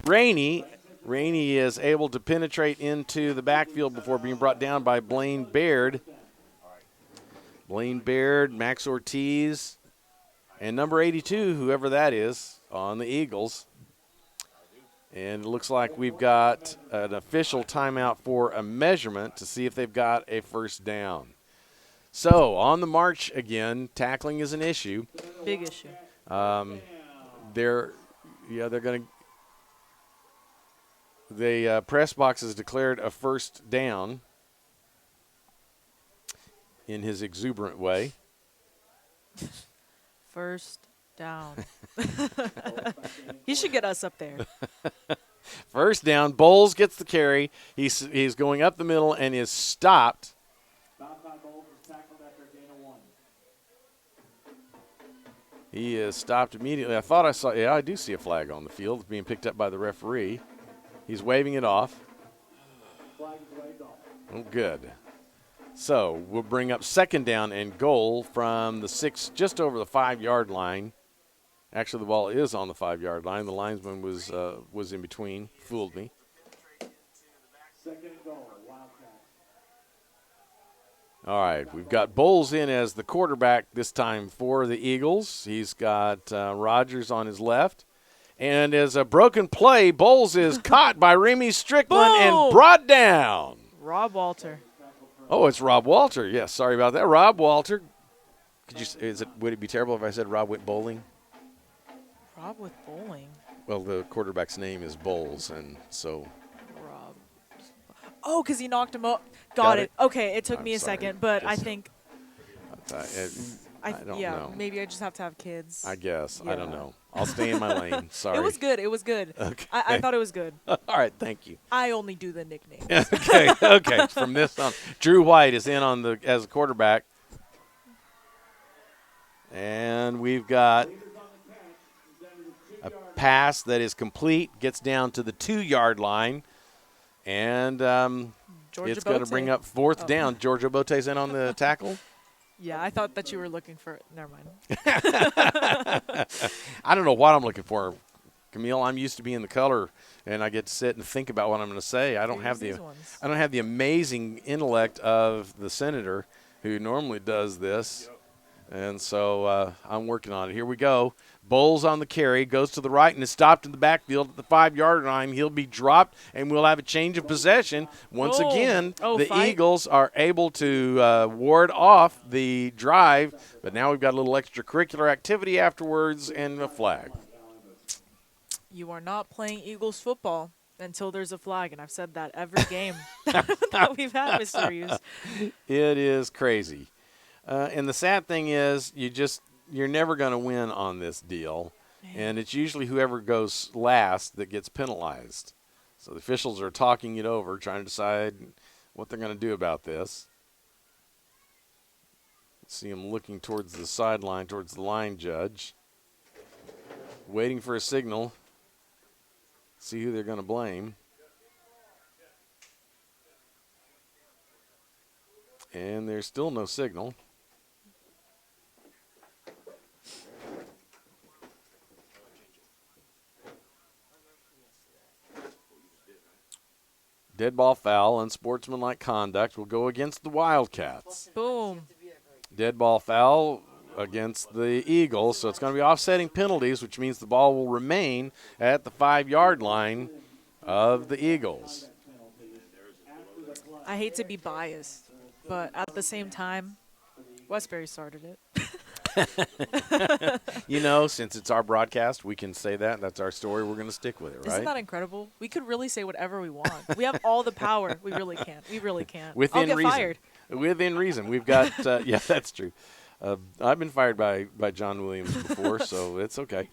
Rainey is able to penetrate into the backfield before being brought down by Blaine Baird. Blaine Baird, Max Ortiz, and number 82, whoever that is, on the Eagles. And it looks like we've got an official timeout for a measurement to see if they've got a first down. So, on the march again, tackling is an issue. Big issue. They're going to – the press box has declared a first down in his exuberant way. First down. He should get us up there. First down. Bowles gets the carry. He's going up the middle and is stopped. He is stopped immediately. I thought I saw – yeah, I do see a flag on the field. It's being picked up by the referee. He's waving it off. Oh, good. So we'll bring up second down and goal from the 6, just over the 5-yard line. Actually, the ball is on the 5-yard line. The linesman was in between. Fooled me. Second goal, Wildcats. All right, we've got Bowles in as the quarterback this time for the Eagles. He's got Rogers on his left. And as a broken play, Bowles is caught by Remy Strickland and brought down. Rob Walter. Oh, it's Rob Walter. Yes, sorry about that. Rob Walter. Would it be terrible if I said Rob went bowling? Rob with bowling? Well, the quarterback's name is Bowles, and so. Rob. Oh, because he knocked him up. Got it. Okay, it took me a second, but I think. I don't know. Maybe I just have to have kids. I guess. Yeah. I don't know. I'll stay in my lane. Sorry. It was good. It was good. Okay. I thought it was good. All right. Thank you. I only do the nicknames. Okay. From this on, Drew White is in as a quarterback, and we've got a pass that is complete, gets down to the 2-yard line, and it's going to bring up fourth down. Georgia Bote's in on the tackle. Yeah, I thought that you were looking for – never mind. I don't know what I'm looking for, Camille. I'm used to being the color, and I get to sit and think about what I'm going to say. I don't have the amazing intellect of the senator who normally does this, and so I'm working on it. Here we go. Bowles on the carry, goes to the right and is stopped in the backfield at the 5-yard line. He'll be dropped, and we'll have a change of possession. Once again, the Eagles are able to ward off the drive, but now we've got a little extracurricular activity afterwards and a flag. You are not playing Eagles football until there's a flag, and I've said that every game that we've had, Mr. Reeves. It is crazy. And the sad thing is you're never going to win on this deal, and it's usually whoever goes last that gets penalized. So the officials are talking it over, trying to decide what they're going to do about this. See them looking towards the sideline, towards the line judge, waiting for a signal. See who they're going to blame. And there's still no signal. Dead ball foul, unsportsmanlike conduct will go against the Wildcats. Boom. Dead ball foul against the Eagles, so it's going to be offsetting penalties, which means the ball will remain at the 5-yard line of the Eagles. I hate to be biased, but at the same time, Westbury started it. Since it's our broadcast, we can say that. That's our story. We're going to stick with it, right? Isn't that incredible? We could really say whatever we want. We have all the power. We really can't. Within I'll get reason. fired. Within reason. We've got, yeah, that's true. I've been fired by John Williams before, so it's okay.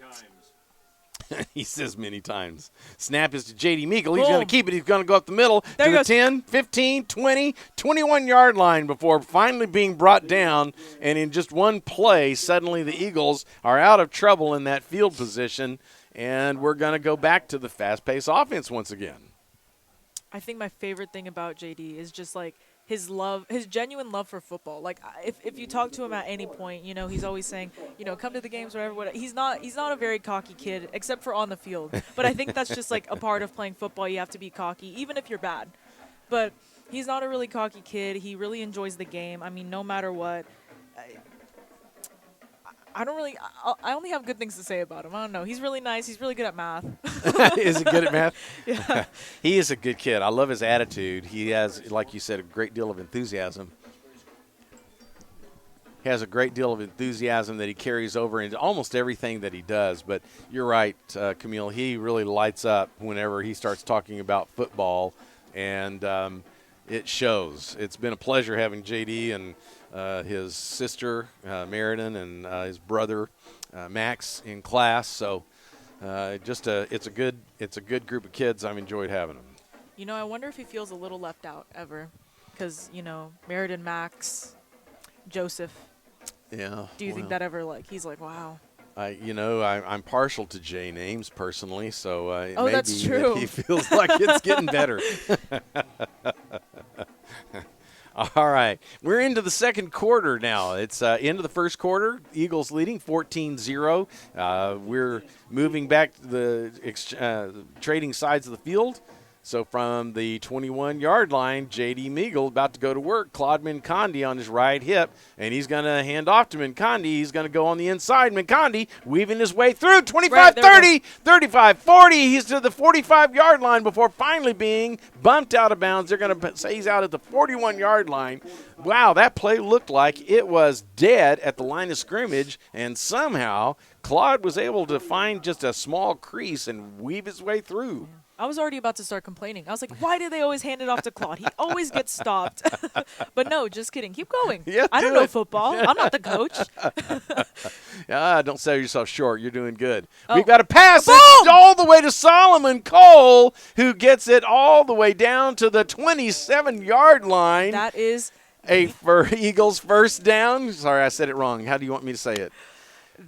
He says many times. Snap is to J.D. Meikle. He's going to keep it. He's going to go up the middle to the 10, 15, 20, 21-yard line before finally being brought down. And in just one play, suddenly the Eagles are out of trouble in that field position, and we're going to go back to the fast-paced offense once again. I think my favorite thing about J.D. is just like his genuine love for football. Like if you talk to him at any point, he's always saying, come to the games, whatever. He's not a very cocky kid, except for on the field. But I think that's just like a part of playing football. You have to be cocky, even if you're bad. But he's not a really cocky kid. He really enjoys the game. I mean, no matter what. I only have good things to say about him. I don't know. He's really nice. He's really good at math. Is he good at math? Yeah. He is a good kid. I love his attitude. He has, like you said, a great deal of enthusiasm. He has a great deal of enthusiasm that he carries over into almost everything that he does. But you're right, Camille. He really lights up whenever he starts talking about football, and it shows. It's been a pleasure having JD and his sister Meriden and his brother Max in class. So it's a good group of kids. I've enjoyed having them. I wonder if he feels a little left out ever, because Meriden, Max, Joseph. Yeah. Do you think that ever he's like, wow? I'm partial to J names personally, so oh, maybe that's true. He feels like it's getting better. All right. We're into the second quarter now. It's into the first quarter. Eagles leading 14-0. We're moving back to the trading sides of the field. So from the 21-yard line, J.D. Meagle about to go to work. Claude Mincondi on his right hip, and he's going to hand off to Mincondi. He's going to go on the inside. Mincondi weaving his way through 25-30, 35-40. He's to the 45-yard line before finally being bumped out of bounds. They're going to say he's out at the 41-yard line. Wow, that play looked like it was dead at the line of scrimmage, and somehow Claude was able to find just a small crease and weave his way through. I was already about to start complaining. I was like, why do they always hand it off to Claude? He always gets stopped. But no, just kidding. Keep going. Yeah, I don't know football. I'm not the coach. Don't sell yourself short. You're doing good. Oh. We've got to pass it all the way to Solomon Cole, who gets it all the way down to the 27-yard line. That is for Eagles first down. Sorry, I said it wrong. How do you want me to say it?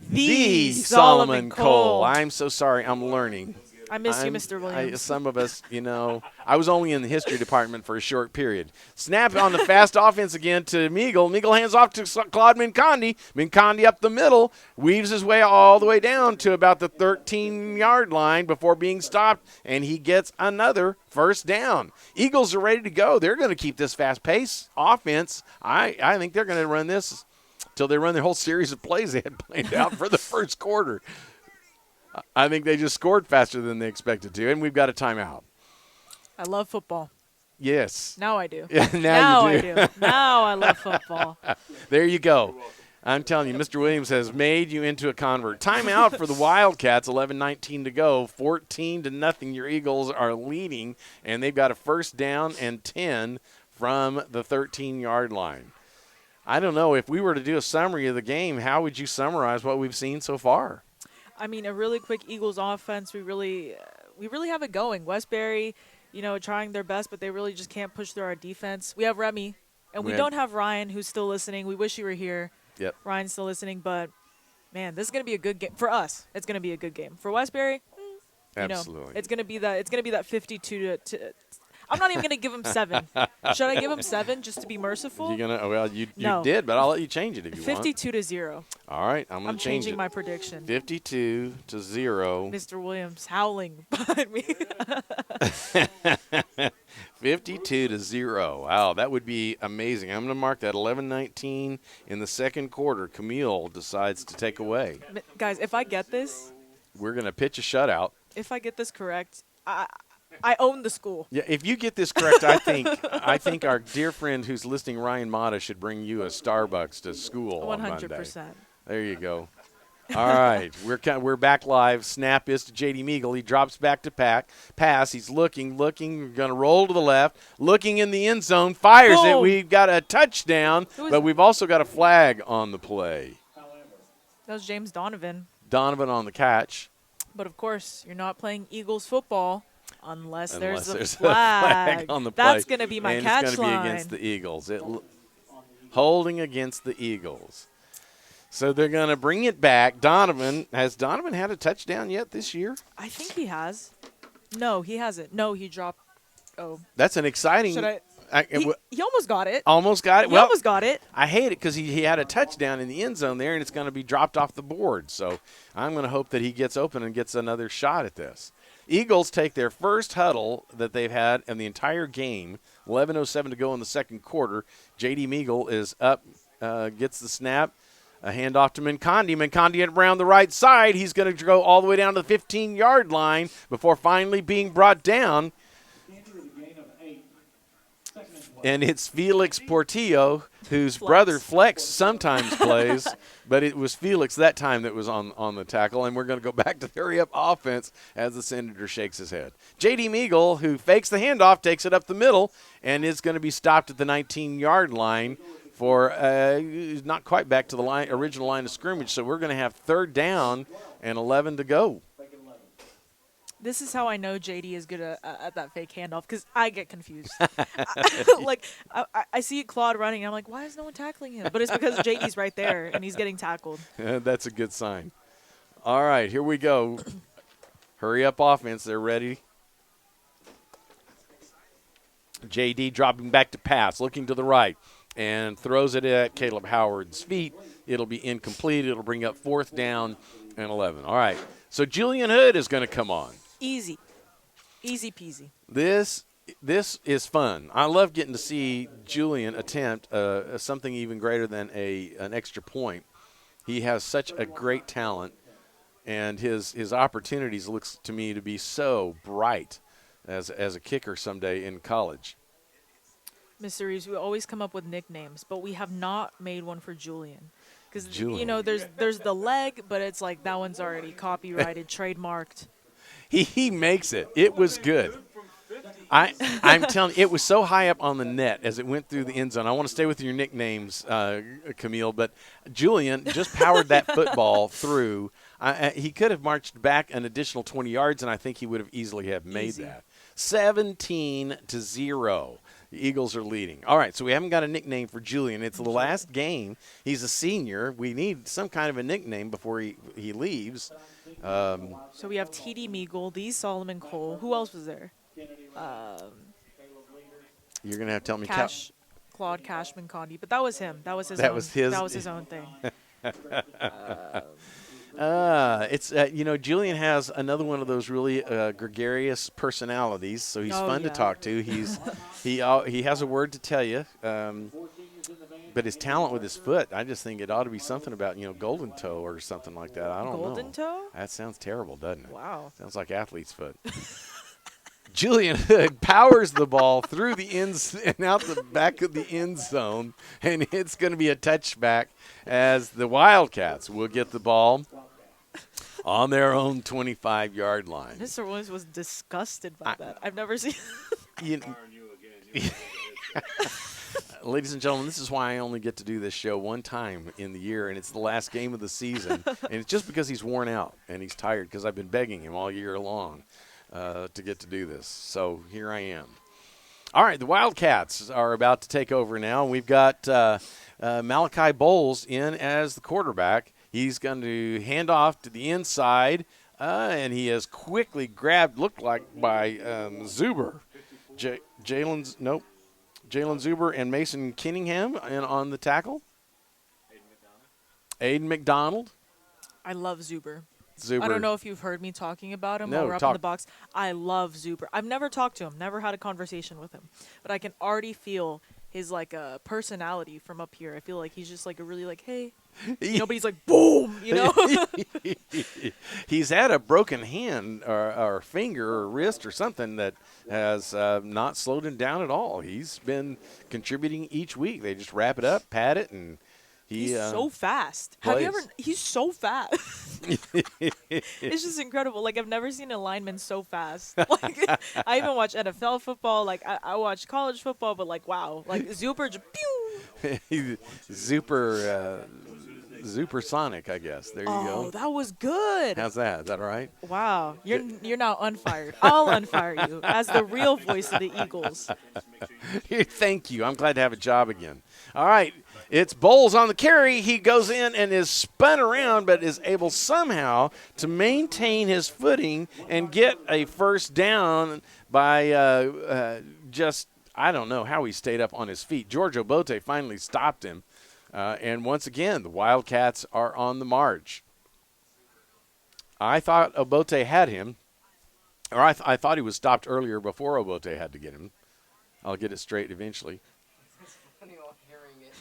The Solomon Cole. I'm so sorry. I'm learning. I miss you, Mr. Williams. Some of us, I was only in the history department for a short period. Snap on the fast offense again to Meagle. Meagle hands off to Claude Mincondi. Mincondi up the middle, weaves his way all the way down to about the 13-yard line before being stopped, and he gets another first down. Eagles are ready to go. They're going to keep this fast-paced offense. I think they're going to run this till they run their whole series of plays they had planned out for the first quarter. I think they just scored faster than they expected to, and we've got a timeout. I love football. Yes. Now I do. Yeah, now you do. I do. Now I love football. There you go. I'm telling you, Mr. Williams has made you into a convert. Timeout for the Wildcats, 11:19 to go, 14-0. Your Eagles are leading, and they've got a first down and 10 from the 13-yard line. I don't know. If we were to do a summary of the game, how would you summarize what we've seen so far? I mean, a really quick Eagles offense. We really have it going. Westbury, trying their best, but they really just can't push through our defense. We have Remy, and we don't have Ryan, who's still listening. We wish you were here. Yep. Ryan's still listening, but man, this is gonna be a good game for us. It's gonna be a good game for Westbury. Absolutely. It's gonna be that 52 to. I'm not even going to give him 7. Should I give him 7 just to be merciful? You're gonna? Well, you No. did, but I'll let you change it if you 52-0. want. All right, I'm I'm change changing it. my prediction. 52-0. Mr. Williams howling behind me. 52-0. Wow, that would be amazing. I'm going to mark that 11-19 in the second quarter. Camille decides to take away. Guys, if I get this, We're going to pitch a shutout. if I get this correct, I own the school. Yeah, if you get this correct, I think our dear friend who's listening, Ryan Mata, should bring you a Starbucks to school on Monday. 100%. There you go. All right, we're back live. Snap is to J.D. Meagle. He drops back to pass. He's looking. Going to roll to the left. Looking in the end zone. Fires it. Boom. We've got a touchdown, but we've also got a flag on the play. That was James Donovan. Donovan on the catch. But, of course, you're not playing Eagles football unless there's a a flag. on the play. That's going to be my and catch it's going to line. be against the Eagles. Holding against the Eagles. So they're going to bring it back. Has Donovan had a touchdown yet this year? I think he has. No, he hasn't. No, he dropped. Oh. That's an exciting. He almost got it. Almost got it. He almost got it. I hate it because he had a touchdown in the end zone there, and it's going to be dropped off the board. So I'm going to hope that he gets open and gets another shot at this. Eagles take their first huddle that they've had in the entire game. 11:07 to go in the second quarter. J.D. Meagle is up, gets the snap. A handoff to Mincondi. Mincondi around the right side. He's going to go all the way down to the 15-yard line before finally being brought down. And it's Felix Portillo, whose brother Flex sometimes plays, but it was Felix that time that was on the tackle. And we're going to go back to the hurry-up offense as the Senator shakes his head. J.D. Meagle, who fakes the handoff, takes it up the middle, and is going to be stopped at the 19-yard line for not quite back to the original line of scrimmage. So we're going to have third down and 11 to go. This is how I know JD is good at that fake handoff, because I get confused. I see Claude running, and I'm like, why is no one tackling him? But it's because JD's right there, and he's getting tackled. That's a good sign. All right, here we go. Hurry up offense. They're ready. JD dropping back to pass, looking to the right, and throws it at Caleb Howard's feet. It'll be incomplete. It'll bring up fourth down and 11. All right, so Julian Hood is going to come on. Easy peasy. This is fun. I love getting to see Julian attempt something even greater than an extra point. He has such a great talent, and his opportunities looks to me to be so bright as a kicker someday in college. Mr. Reeves, we always come up with nicknames, but we have not made one for Julian. Because, there's the leg, but it's like that one's already copyrighted, trademarked. He makes it. It was good. I'm telling you, it was so high up on the net as it went through the end zone. I want to stay with your nicknames, Camille, but Julian just powered that football through. He could have marched back an additional 20 yards, and I think he would have easily have made that. 17-0. The Eagles are leading. All right, so we haven't got a nickname for Julian. It's the last game. He's a senior. We need some kind of a nickname before he leaves. So we have T.D. Meagle, the Solomon Cole. Who else was there? You're going to have to tell me. Claude Cashman Condi. But that was him. That was his own thing. Julian has another one of those really gregarious personalities, so he's fun to talk to. He has a word to tell you, but his talent with his foot, I just think it ought to be something about golden toe or something like that. I don't know. Golden toe? That sounds terrible, doesn't it? Wow. Sounds like athlete's foot. Julian Hood powers the ball through the ends and out the back of the end zone, and it's going to be a touchback as the Wildcats will get the ball on their own 25-yard line. Mr. Williams was disgusted by that. I've never seen Ladies and gentlemen, this is why I only get to do this show one time in the year, and it's the last game of the season. And it's just because he's worn out and he's tired, because I've been begging him all year long to get to do this. So here I am. All right, the Wildcats are about to take over now. We've got Malachi Bowles in as the quarterback. He's going to hand off to the inside, and he is quickly grabbed, looked like, by Zuber. Jalen Zuber and Mason Kinningham on the tackle. Aiden McDonald. I love Zuber. Zuber. I don't know if you've heard me talking about him while we're up in the box. I love Zuber. I've never talked to him, never had a conversation with him, but I can already feel his personality from up here. I feel like he's just like a really hey. Nobody's like boom, He's had a broken hand or finger or wrist or something that has not slowed him down at all. He's been contributing each week. They just wrap it up, pat it, and he's so fast. He's so fast. It's just incredible. I've never seen a lineman so fast. I even watch NFL football. I watch college football, but wow. Zuper just pew. Supersonic, I guess. There you go. Oh, that was good. How's that? Is that all right? Wow. You're now unfired. I'll unfire you as the real voice of the Eagles. Thank you. I'm glad to have a job again. All right. It's Bowles on the carry. He goes in and is spun around, but is able somehow to maintain his footing and get a first down by just I don't know how he stayed up on his feet. George Obote finally stopped him. And once again, the Wildcats are on the march. I thought Obote had him, or I thought he was stopped earlier before Obote had to get him. I'll get it straight eventually. It's funny hearing it.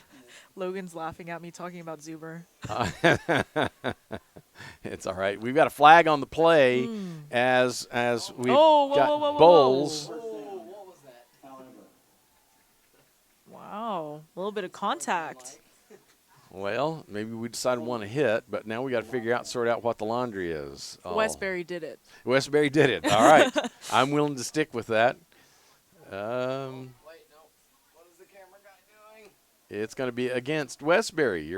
Logan's laughing at me talking about Zuber. It's all right. We've got a flag on the play as we've got Bowles. What was that? Wow, a little bit of contact. Well, maybe we decided we want to hit, but now we got to sort out what the laundry is. Oh. Westbury did it. Westbury did it. All right. I'm willing to stick with that. Wait, no. What is the camera guy doing? It's going to be against Westbury.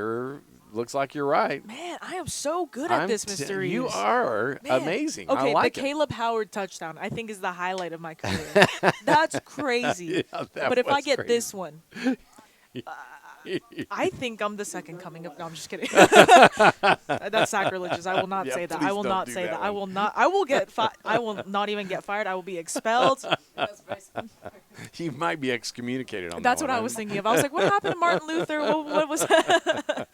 Looks like you're right. Man, I am so good at this, Mr. Reeves. You are amazing. Okay, I like the Caleb Howard touchdown, I think, is the highlight of my career. That's crazy. Yeah, but if I get crazy. this one, I think I'm the second coming of. No, I'm just kidding. That's sacrilegious. I will not say that. I will not say that. I will not. I will get. I will not even get fired. I will be expelled. You might be excommunicated on That's that what one. I was thinking of. I was like, what happened to Martin Luther? What was that?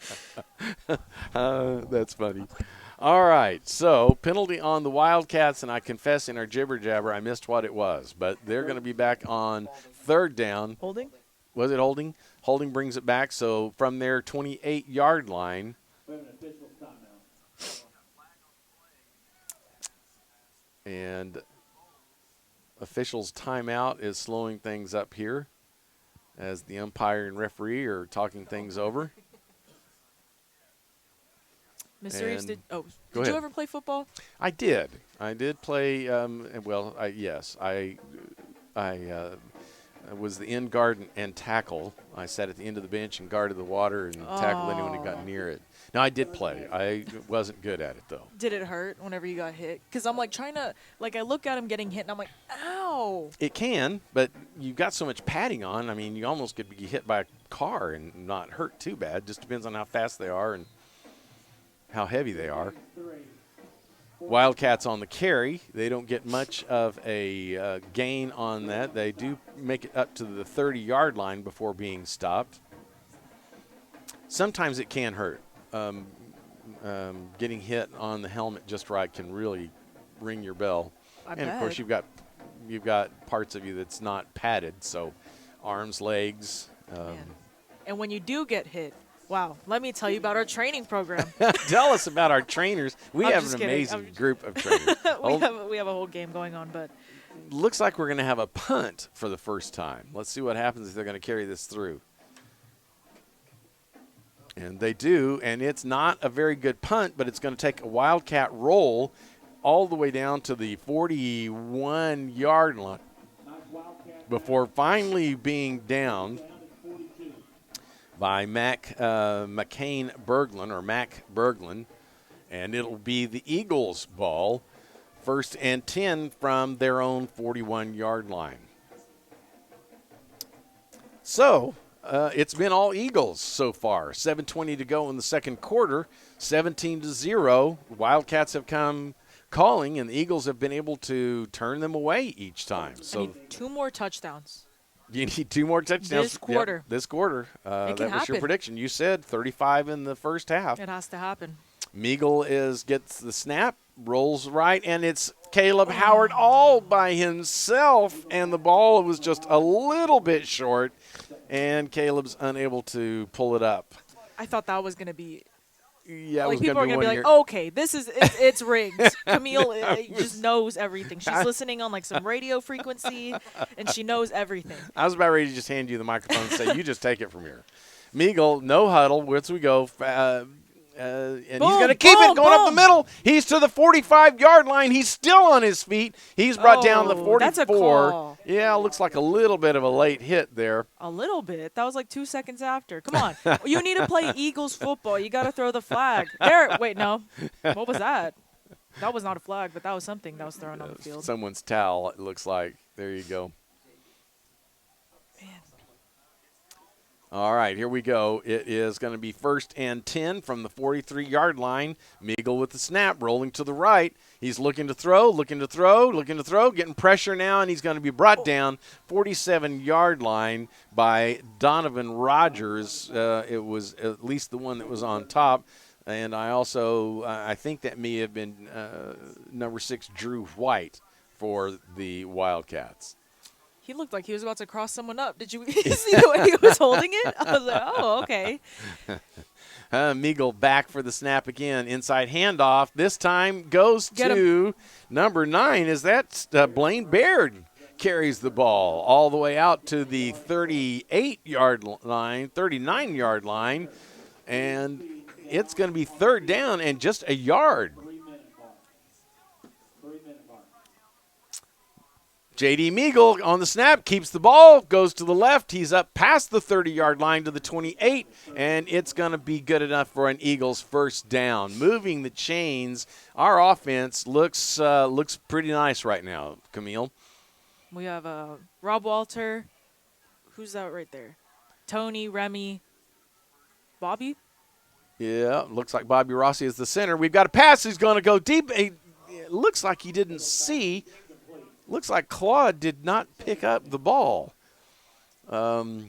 That's funny. All right, so penalty on the Wildcats, and I confess in our jibber jabber I missed what it was, but they're going to be back on third down. Holding? Was it holding? Holding brings it back, so from their 28-yard line. And officials' timeout is slowing things up here as the umpire and referee are talking things over. Mr. Reeves, did Go you ahead. ever play football? I did. I did play. Yes. I was the end guard and tackle. I sat at the end of the bench and guarded the water and tackled anyone who got near it. No, I did play. I wasn't good at it, though. Did it hurt whenever you got hit? Because I'm like trying to, I look at him getting hit and I'm like, ow. It can, but you've got so much padding on. I mean, you almost could be hit by a car and not hurt too bad. Just depends on how fast they are and how heavy they are. Wildcats on the carry. They don't get much of a gain on that. They do make it up to the 30-yard line before being stopped. Sometimes it can hurt. Getting hit on the helmet just right can really ring your bell. I and bet. Of course you've got parts of you that's not padded, so arms, legs. And when you do get hit, wow, let me tell you about our training program. Tell us about our trainers. We I'm have just an kidding. amazing group of trainers. we have a whole game going on, but Looks like we're going to have a punt for the first time. Let's see what happens if they're going to carry this through. And they do, and it's not a very good punt, but it's going to take a Wildcat roll all the way down to the 41-yard line before finally being down by Mac Berglund, and it'll be the Eagles' ball, 1st and 10 from their own 41-yard line. So it's been all Eagles so far. 7:20 to go in the second quarter, 17-0. Wildcats have come calling, and the Eagles have been able to turn them away each time. I So need 2 more touchdowns. you need 2 more touchdowns. This quarter. Yep, this quarter. That can was your happen. prediction. You said 35 in the first half. It has to happen. Meagle gets the snap, rolls right, and it's Caleb Howard all by himself, and the ball was just a little bit short, and Caleb's unable to pull it up. I thought that was going to be Yeah, it like was people are going gonna to be like, okay, it's rigged. Camille just knows everything. She's listening on some radio frequency, and she knows everything. I was about ready to just hand you the microphone and say, you just take it from here. Meagle, no huddle. Once we go, and he's going to keep it going up the middle. He's to the 45-yard line. He's still on his feet. He's brought down the 44. That's a call. Yeah, looks like a little bit of a late hit there. A little bit. That was like 2 seconds after. Come on. You need to play Eagles football. You got to throw the flag. There. Wait, no. What was that? That was not a flag, but that was something that was thrown on the field. Someone's towel, it looks like. There you go. Man. All right, here we go. It is going to be 1st and 10 from the 43-yard line. Meagle with the snap, rolling to the right. He's looking to throw, getting pressure now, and he's going to be brought down 47-yard line by Donovan Rogers. It was at least the one that was on top. And I think that may have been number 6, Drew White, for the Wildcats. He looked like he was about to cross someone up. Did you see the way he was holding it? I was like, oh, okay. Meagle back for the snap again. Inside handoff. This time goes to number 9. Is that Blaine Baird carries the ball all the way out to the 38-yard line, 39-yard line. And it's going to be 3rd down and just a yard. J.D. Meagle on the snap, keeps the ball, goes to the left. He's up past the 30-yard line to the 28, and it's going to be good enough for an Eagles 1st down. Moving the chains, our offense looks pretty nice right now, Camille. We have Rob Walter. Who's that right there? Tony, Remy, Bobby? Yeah, looks like Bobby Rossi is the center. We've got a pass who's going to go deep. It looks like he didn't see. Looks like Claude did not pick up the ball. Those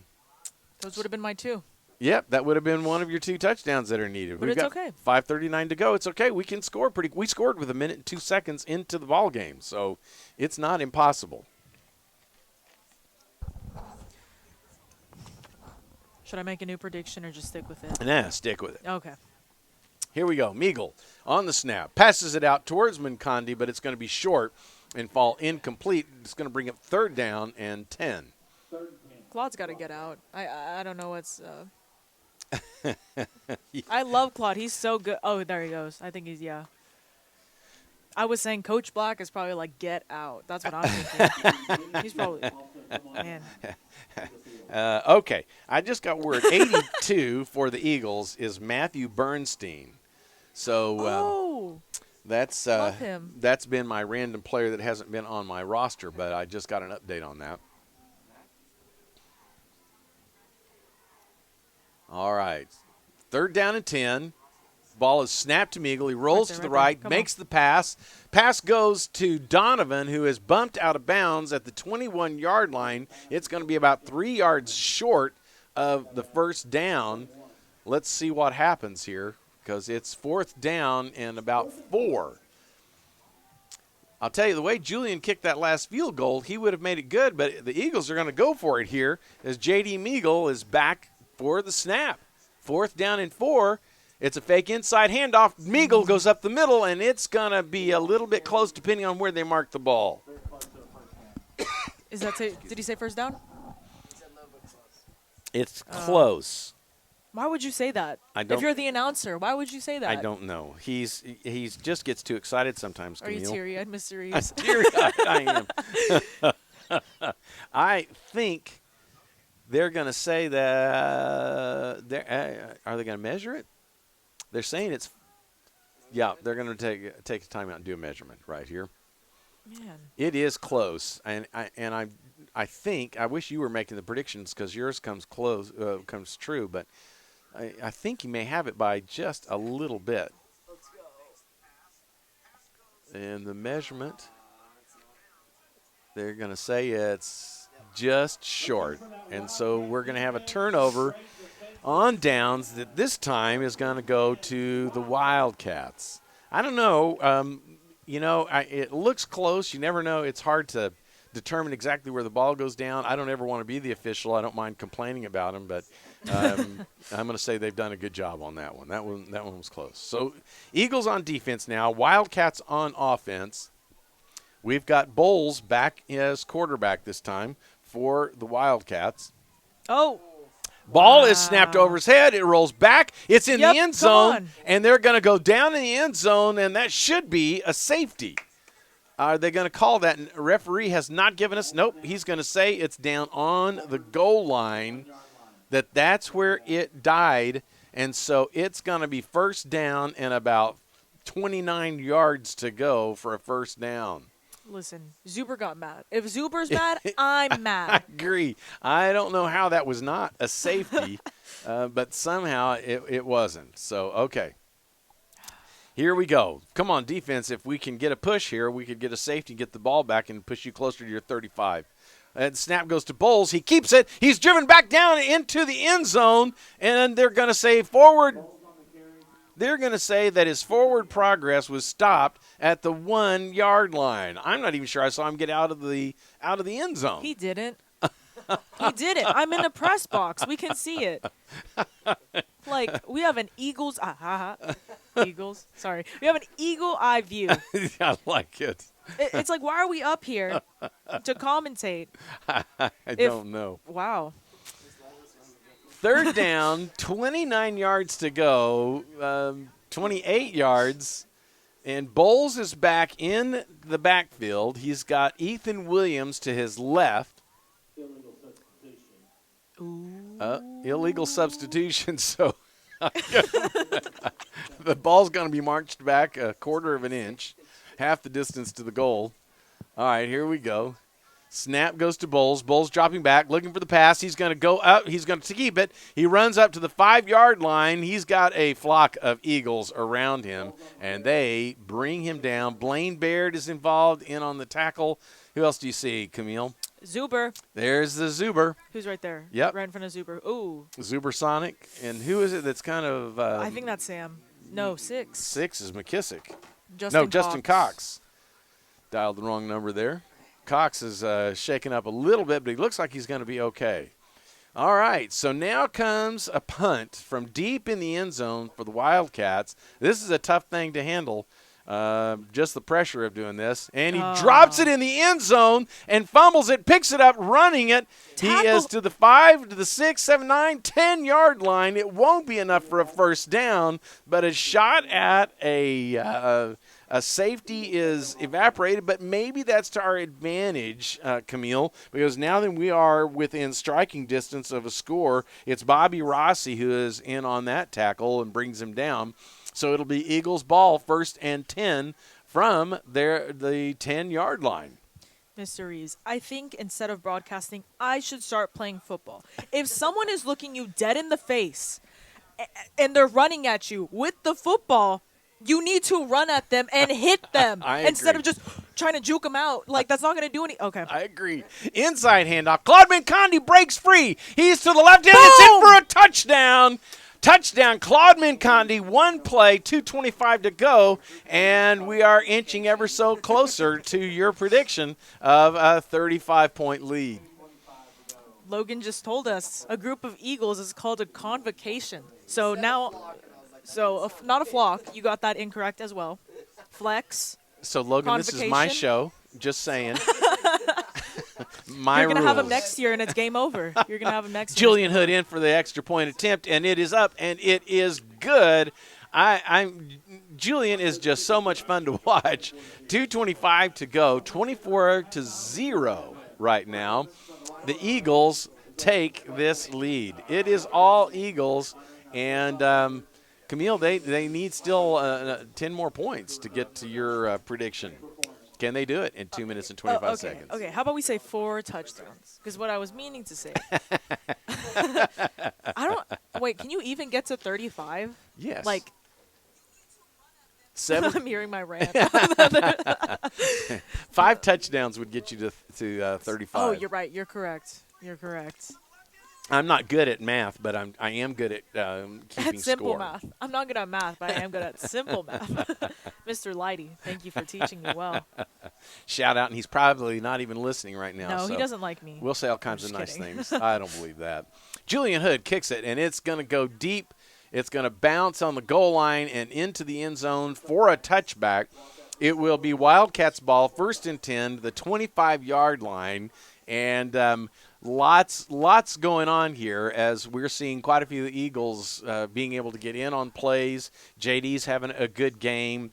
would have been my 2. Yep, that would have been one of your 2 touchdowns that are needed. But We've got okay. 5:39 to go. It's okay. We can score we scored with 1 minute and 2 seconds into the ball game, so it's not impossible. Should I make a new prediction or just stick with it? Nah, stick with it. Okay. Here we go. Meagle on the snap. Passes it out towards Mincondi, but it's going to be short and fall incomplete. It's going to bring up 3rd down and 10. Claude's got to get out. I don't know what's I love Claude. He's so good. Oh, there he goes. I think yeah. I was saying Coach Black is probably like, get out. That's what I'm thinking. He's probably, man. Okay. I just got word. 82 for the Eagles is Matthew Bernstein. So that's been my random player that hasn't been on my roster, but I just got an update on that. All right. 3rd down and 10. Ball is snapped to Meagle. He rolls to the right, makes the pass. Pass goes to Donovan, who is bumped out of bounds at the 21-yard line. It's going to be about 3 yards short of the 1st down. Let's see what happens here, because it's 4th down and about 4. I'll tell you, the way Julian kicked that last field goal, he would have made it good, but the Eagles are going to go for it here as J.D. Meagle is back for the snap. 4th down and 4. It's a fake inside handoff. Meagle goes up the middle, and it's going to be a little bit close depending on where they mark the ball. Did he say 1st down? It's close. Why would you say that? If you're the announcer, why would you say that? I don't know. He's just gets too excited sometimes, Camille. Are you teary-eyed, Mr. Reeves? I'm teary-eyed. I am. I think they're going to say that are they going to measure it? They're saying it's they're going to take a timeout and do a measurement right here. Man. It is close, and I think I wish you were making the predictions because yours comes true, but I think you may have it by just a little bit. Let's go. And the measurement, they're going to say it's just short, and so we're going to have a turnover on downs that this time is going to go to the Wildcats. I don't know. It looks close. You never know. It's hard to determine exactly where the ball goes down. I don't ever want to be the official. I don't mind complaining about them, but I'm going to say they've done a good job on that one. That one was close. So Eagles on defense now. Wildcats on offense. We've got Bowles back as quarterback this time for the Wildcats. Oh. Ball is snapped over his head. It rolls back. It's in the end zone, and they're going to go down in the end zone, and that should be a safety. Are they going to call that? And referee has not given us. Nope. He's going to say it's down on the goal line, that's where it died, and so it's going to be 1st down and about 29 yards to go for a 1st down. Listen, Zuber got mad. If Zuber's mad, I'm I mad. agree. I don't know how that was not a safety, but somehow it wasn't. So, okay. Here we go. Come on, defense. If we can get a push here, we could get a safety, get the ball back, and push you closer to your 35. And snap goes to Bowles. He keeps it. He's driven back down into the end zone, and they're going to say forward. They're going to say that his forward progress was stopped at the 1 yard line. I'm not even sure I saw him get out of the end zone. He didn't. He didn't. I'm in the press box. We can see it. Like, we have an Eagles. Eagles. Sorry. We have an eagle eye view. I like it. It's like, why are we up here to commentate? I don't know. Wow. Third down, 29 yards to go, 28 yards, and Bowles is back in the backfield. He's got Ethan Williams to his left. Illegal substitution, so the ball's going to be marched back a quarter of an inch, half the distance to the goal. All right, here we go. Snap goes to Bowles. Bowles dropping back, looking for the pass. He's going to go up. He's going to keep it. He runs up to the 5 yard line. He's got a flock of Eagles around him, and they bring him down. Blaine Baird is involved in on the tackle. Who else do you see, Camille? Zuber. There's the Zuber. Who's right there? Yep. Right in front of Zuber. Ooh. Zuber Sonic. And who is it that's kind of I think that's Sam. No, 6. 6 is McKissick. Justin Cox. Dialed the wrong number there. Cox is shaken up a little bit, but he looks like he's going to be okay. All right, so now comes a punt from deep in the end zone for the Wildcats. This is a tough thing to handle, just the pressure of doing this. And he drops it in the end zone and fumbles it, picks it up, running it. Tackle. He is to the 5, to the 6, 7, 9, 10 yard line. It won't be enough for a first down, but a shot at a safety is evaporated, but maybe that's to our advantage, Camille, because now that we are within striking distance of a score, it's Bobby Rossi who is in on that tackle and brings him down. So it'll be Eagles ball, 1st and 10 from the 10 yard line. Mr. Reeves, I think instead of broadcasting, I should start playing football. If someone is looking you dead in the face and they're running at you with the football, you need to run at them and hit them instead of just trying to juke them out. Like, that's not going to do any. Okay. I agree. Inside handoff. Claude Mincondi breaks free. He's to the left end. It's in for a touchdown. Touchdown, Claude Mincondi. 1 play, 2:25 to go, and we are inching ever so closer to your prediction of a 35-point lead. Logan just told us a group of Eagles is called a convocation. So now, not a flock. You got that incorrect as well. Flex. So, Logan, this is my show. Just saying. You're going to have him next year, and it's game over. You're going to have him next year. Julian Hood in for the extra point attempt, and it is up, and it is good. Julian is just so much fun to watch. 2:25 to go, 24-0 right now. The Eagles take this lead. It is all Eagles, and Camille, they need still 10 more points to get to your prediction. Can they do it in 2 minutes and 25 seconds? Okay, how about we say 4 touchdowns? Because what I was meaning to say. Wait, can you even get to 35? Yes. Like, 7. I'm hearing my rant. 5 touchdowns would get you to 35. Oh, you're right. You're correct. I'm not good at math, but I am good at keeping simple score. math. I'm not good at math, but I am good at simple math. Mr. Lighty, thank you for teaching me well. Shout out, and he's probably not even listening right now. No, so he doesn't like me. We'll say all kinds of nice kidding. things. I don't believe that. Julian Hood kicks it, and it's going to go deep. It's going to bounce on the goal line and into the end zone for a touchback. It will be Wildcats ball, 1st and 10, the 25-yard line, and lots going on here as we're seeing quite a few Eagles being able to get in on plays. JD's having a good game.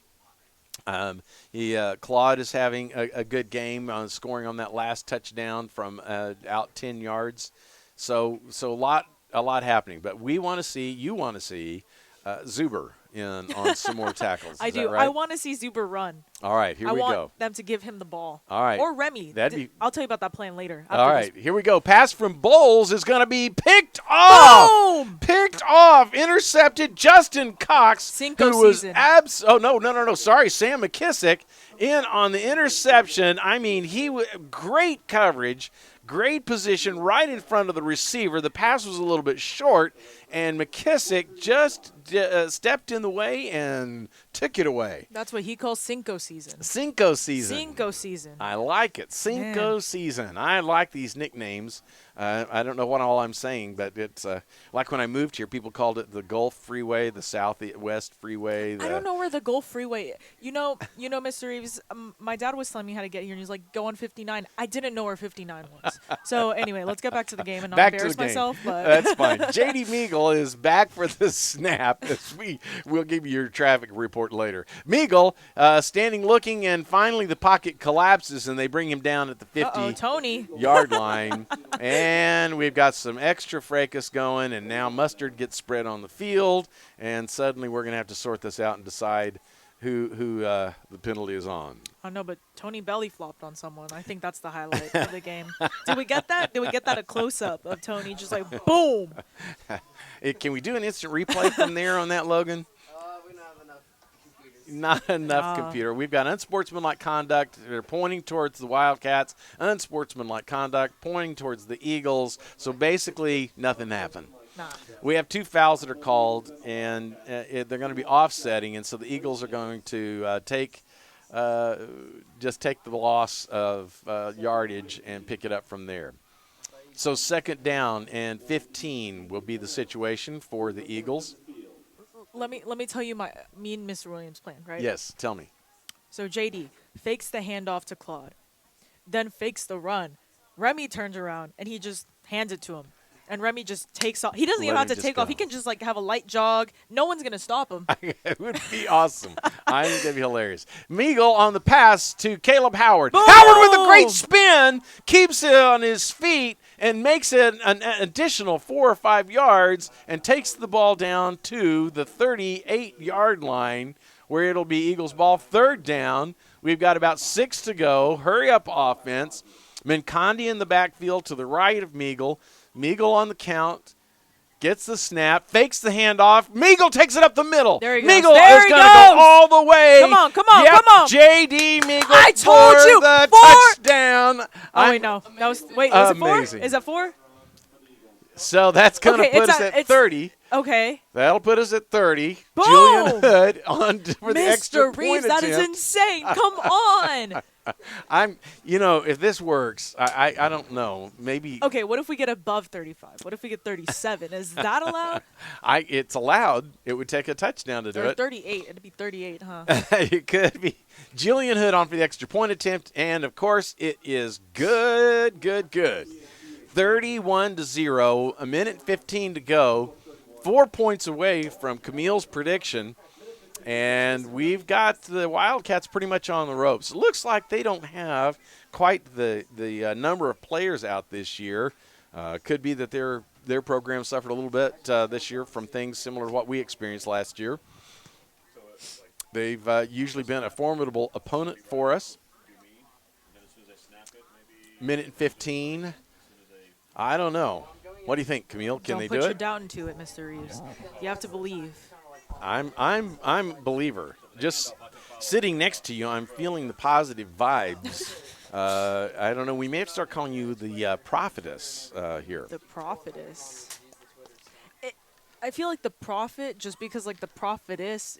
Claude is having a good game on scoring on that last touchdown from out 10 yards. So a lot happening. But you want to see Zuber on some more tackles. I do. Right? I want to see Zuber run. All right, here I we want go. them to give him the ball. All right. Or Remy. I'll tell you about that plan later. All right, here we go. Pass from Bowles is going to be picked off. Boom! Picked off. Intercepted. Justin Cox, Cinco who was season. no. Sorry, Sam McKissick in on the interception. I mean, great coverage, great position right in front of the receiver. The pass was a little bit short, and McKissick just stepped in the way and took it away. That's what he calls Cinco season. Cinco season. Cinco season. I like it. Cinco season. I like these nicknames. I don't know what all I'm saying, but it's like when I moved here, people called it the Gulf Freeway, the Southwest Freeway. I don't know where the Gulf Freeway. You know, Mr. Reeves. My dad was telling me how to get here, and he's like, "Go on 59." I didn't know where 59 was. So anyway, let's get back to the game and not embarrass myself. But that's fine. J.D. Meagle is back for the snap. We'll give you your traffic report later. Meagle standing, looking, and finally the pocket collapses, and they bring him down at the 50-yard line. And we've got some extra fracas going, and now mustard gets spread on the field, and suddenly we're going to have to sort this out and decide who the penalty is on. I know, but Tony belly flopped on someone. I think that's the highlight of the game. Did we get that? Did we get that a close-up of Tony just like, boom? Can we do an instant replay from there on that, Logan? We don't have enough computers. Not enough computer. We've got unsportsmanlike conduct. They're pointing towards the Wildcats. Unsportsmanlike conduct pointing towards the Eagles. So basically, nothing happened. Nah. We have 2 fouls that are called, and they're going to be offsetting, and so the Eagles are going to take the loss of yardage and pick it up from there. So 2nd down and 15 will be the situation for the Eagles. Let me tell you me and Mr. Williams' plan, right? Yes, tell me. So JD fakes the handoff to Claude, then fakes the run. Remy turns around and he just hands it to him. And Remy just takes off. He doesn't even have to take off. He can just like have a light jog. No one's going to stop him. It would be awesome. I think that'd be hilarious. Meagle on the pass to Caleb Howard. Boom! Howard with a great spin, keeps it on his feet, and makes it an additional 4 or 5 yards and takes the ball down to the 38-yard line where it'll be Eagles ball. 3rd down. We've got about 6 to go. Hurry up offense. Mincondi in the backfield to the right of Meagle. Meagle on the count, gets the snap, fakes the handoff. Meagle takes it up the middle. There he goes. Meagle there is going to go all the way. Come on. J.D. Meagle I told for you. the 4. touchdown. Oh, wait, no. Is it 4? Amazing. Is that 4? So that's going to put us at 30. Okay. That'll put us at 30. Boom! Julian Hood on for the extra Mr. Reeves, point that attempt. is insane. Come on. If this works, I don't know. Maybe. Okay, what if we get above 35? What if we get 37? Is that allowed? It's allowed. It would take a touchdown to do Or it. 38. It'd be 38, huh? It could be. Julian Hood on for the extra point attempt, and of course it is good. 31-0. A minute 15 to go. 4 points away from Camille's prediction. And we've got the Wildcats pretty much on the ropes. It looks like they don't have quite the number of players out this year. Could be that their program suffered a little bit this year from things similar to what we experienced last year. They've usually been a formidable opponent for us. Minute 15. I don't know. What do you think, Camille? Can they do it? Don't put your doubt into it, Mr. Reeves. You have to believe. I'm a believer. Just sitting next to you, I'm feeling the positive vibes. I don't know. We may have to start calling you the prophetess here. The prophetess. I feel like the prophet, just because like the prophetess,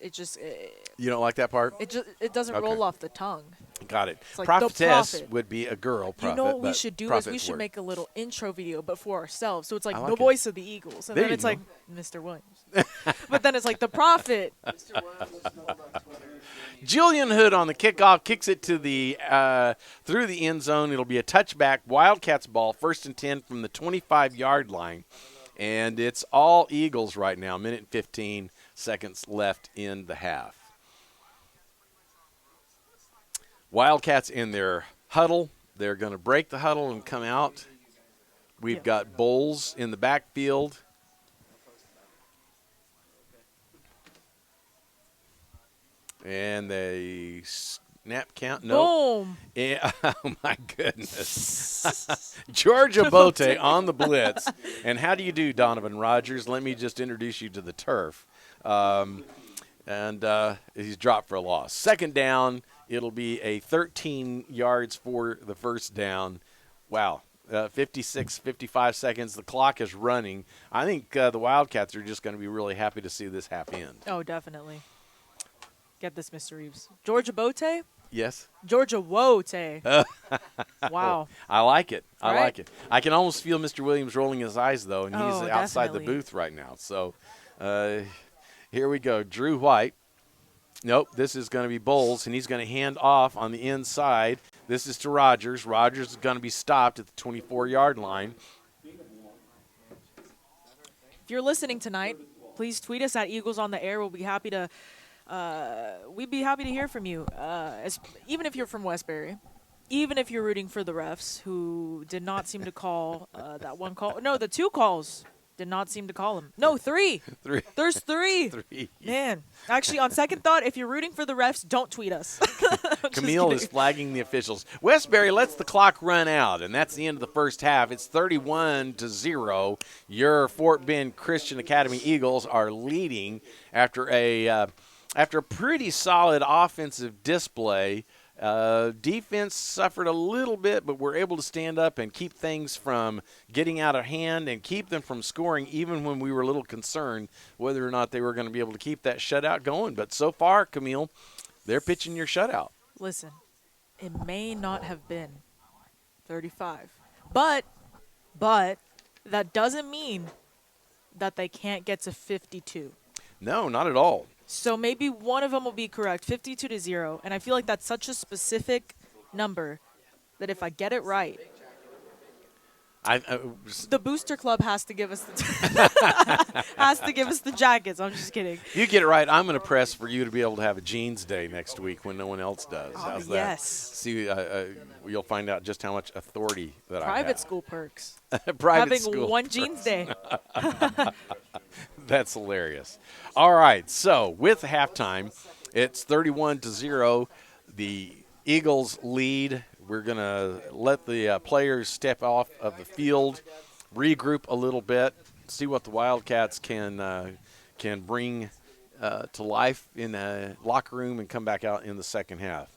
You don't like that part? it doesn't roll off the tongue. Got it. Like Prophetess the prophet. would be a girl prophet. You know what we but should do is prophet's we should word. make a little intro video, but for ourselves. So it's like I like the it. voice of the Eagles, and There then you it's go. like Mr. Williams. But then it's like the prophet. Julian Hood on the kickoff kicks it to the through the end zone. It'll be a touchback. Wildcats ball, 1st and 10 from the 25-yard line. And it's all Eagles right now. Minute and 15 seconds left in the half. Wildcats in their huddle. They're going to break the huddle and come out. We've got Bowles in the backfield. And they Nap count? No. Boom. Yeah, oh, my goodness. Georgia Bote on the blitz. And how do you do, Donovan Rogers? Let me just introduce you to the turf. And he's dropped for a loss. Second down, it'll be a 13 yards for the first down. Wow. 56, 55 seconds. The clock is running. I think the Wildcats are just going to be really happy to see this half end. Oh, definitely. Get this, Mr. Reeves. Georgia Bote? Yes? Georgia Wote. Wow. I like it. I Right? like it. I can almost feel Mr. Williams rolling his eyes, though, and he's Oh, outside definitely. the booth right now. So here we go. Drew White. Nope, this is going to be Bowles, and he's going to hand off on the inside. This is to Rogers. Rogers is going to be stopped at the 24-yard line. If you're listening tonight, please tweet us at Eagles on the Air. We'd be happy to hear from you. Even if you're from Westbury, even if you're rooting for the refs who did not seem to call that one call. No, the two calls did not seem to call him. No, three. There's three. Three. Man, actually, on second thought, if you're rooting for the refs, don't tweet us. Camille is flagging the officials. Westbury lets the clock run out, and that's the end of the first half. It's 31-0. Your Fort Bend Christian Academy Eagles are leading after a pretty solid offensive display. Defense suffered a little bit, but we're able to stand up and keep things from getting out of hand and keep them from scoring, even when we were a little concerned whether or not they were going to be able to keep that shutout going. But so far, Camille, they're pitching your shutout. Listen, it may not have been 35, but that doesn't mean that they can't get to 52. No, not at all. So maybe one of them will be correct, 52-0, and I feel like that's such a specific number that if I get it right, the Booster Club has to give us the jackets. I'm just kidding. You get it right. I'm going to press for you to be able to have a jeans day next week when no one else does. How's that? Yes. See, you'll find out just how much authority that I have. Private school perks. Private Having school one perks. jeans day. That's hilarious. All right, so with halftime, it's 31-0. The Eagles lead. We're going to let the players step off of the field, regroup a little bit, see what the Wildcats can bring to life in the locker room and come back out in the second half.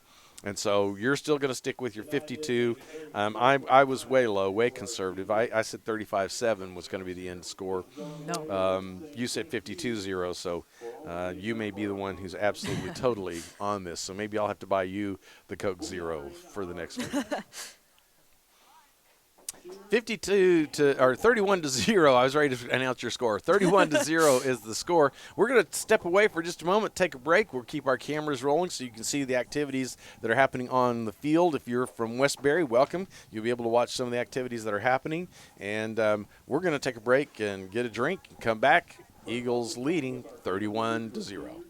And so you're still going to stick with your 52. I was way low, way conservative. I said 35-7 was going to be the end score. No. You said 52-0, so you may be the one who's absolutely totally on this. So maybe I'll have to buy you the Coke Zero for the next week. 31-0. I was ready to announce your score. 31-0 is the score. We're going to step away for just a moment, take a break. We'll keep our cameras rolling so you can see the activities that are happening on the field. If you're from Westbury, welcome. You'll be able to watch some of the activities that are happening. And we're going to take a break and get a drink and come back. Eagles leading 31-0.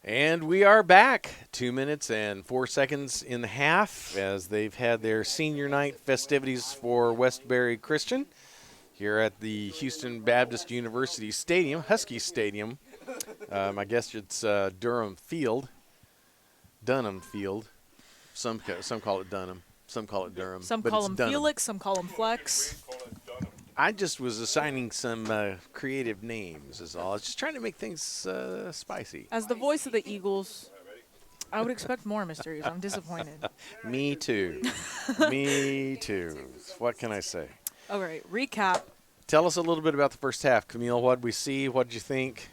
And we are back. 2 minutes and 4 seconds in the half as they've had their senior night festivities for Westbury Christian here at the Houston Baptist University Stadium, Husky Stadium. I guess it's Dunham Field. Some call it Dunham. Some call it Durham. Some but call it's him Dunham. Felix. Some call him Flex. I just was assigning some creative names is all. I was just trying to make things spicy. As the voice of the Eagles, I would expect more, Mr. Hughes. I'm disappointed. Me too. Me too. What can I say? All right, recap. Tell us a little bit about the first half, Camille. What did we see? What did you think?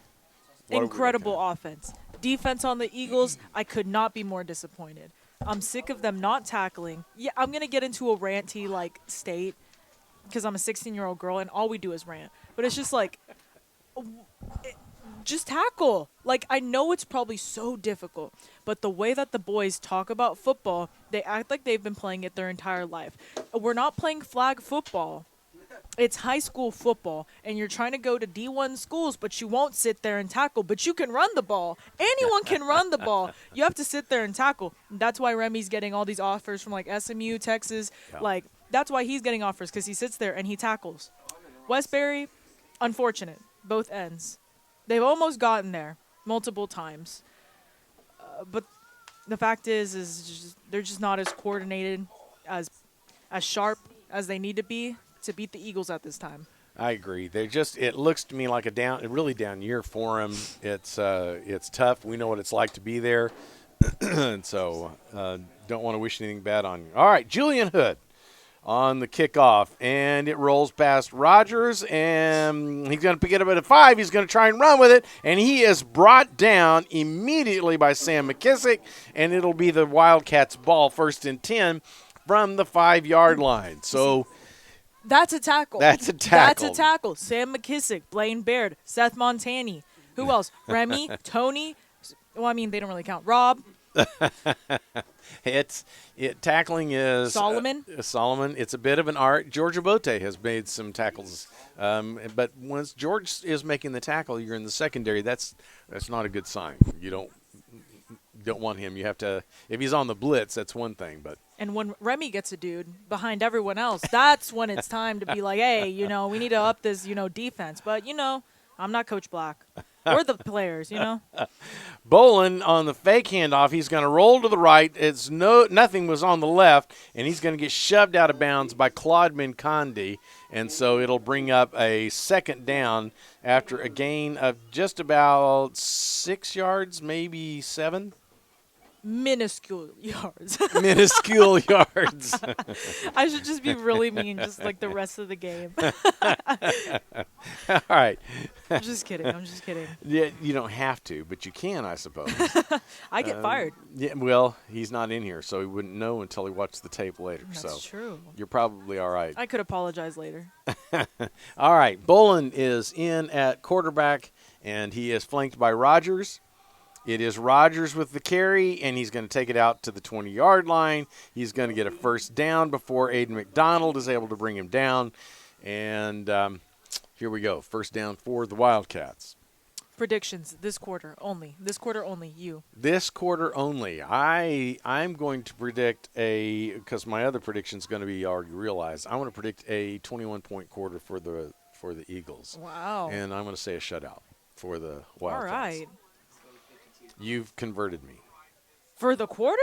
Incredible offense. Defense on the Eagles, I could not be more disappointed. I'm sick of them not tackling. Yeah, I'm going to get into a ranty, state because I'm a 16-year-old girl and all we do is rant. But it's just just tackle. I know it's probably so difficult, but the way that the boys talk about football, they act like they've been playing it their entire life. We're not playing flag football. It's high school football, and you're trying to go to D1 schools, but you won't sit there and tackle. But you can run the ball. Anyone can run the ball. You have to sit there and tackle. That's why Remy's getting all these offers from, SMU, Texas. Yeah. That's why he's getting offers, because he sits there and he tackles. Westbury, unfortunate, both ends. They've almost gotten there multiple times. But the fact is they're just not as coordinated, as sharp as they need to be to beat the Eagles at this time. I agree. It looks to me like a really down year for them. It's tough. We know what it's like to be there. And so don't want to wish anything bad on you. All right, Julian Hood on the kickoff, and it rolls past Rogers, and he's going to pick it up at a 5. He's going to try and run with it, and he is brought down immediately by Sam McKissick, and it'll be the Wildcats' ball, 1st and 10 from the 5-yard line. So that's a tackle. That's a tackle. That's a tackle. Sam McKissick, Blaine Baird, Seth Montani. Who else? Remy, Tony. Well, I mean, they don't really count. Rob. Tackling is Solomon. Solomon. It's a bit of an art. George Abote has made some tackles, but once George is making the tackle, you're in the secondary. That's not a good sign. You don't want him. You have to. If he's on the blitz, that's one thing. But and when Remy gets a dude behind everyone else, that's when it's time to be like, hey, we need to up this, defense. But I'm not Coach Black. Or the players, Bolin on the fake handoff, he's going to roll to the right. Nothing was on the left, and he's going to get shoved out of bounds by Claude Mincondi, and so it'll bring up a 2nd down after a gain of just about 6 yards, maybe 7. Minuscule yards. Minuscule yards. I should just be really mean, just the rest of the game. All right. I'm just kidding. Yeah, you don't have to, but you can, I suppose. I get fired. Yeah, well, he's not in here, so he wouldn't know until he watched the tape later. That's true. You're probably all right. I could apologize later. All right. Bolin is in at quarterback, and he is flanked by Rogers. It is Rogers with the carry, and he's going to take it out to the 20-yard line. He's going to get a 1st down before Aiden McDonald is able to bring him down. And here we go. 1st down for the Wildcats. Predictions this quarter only. This quarter only. You. This quarter only. I'm going to predict because my other prediction is going to be already realized. I want to predict a 21-point quarter for the Eagles. Wow. And I'm going to say a shutout for the Wildcats. All right. You've converted me. For the quarter?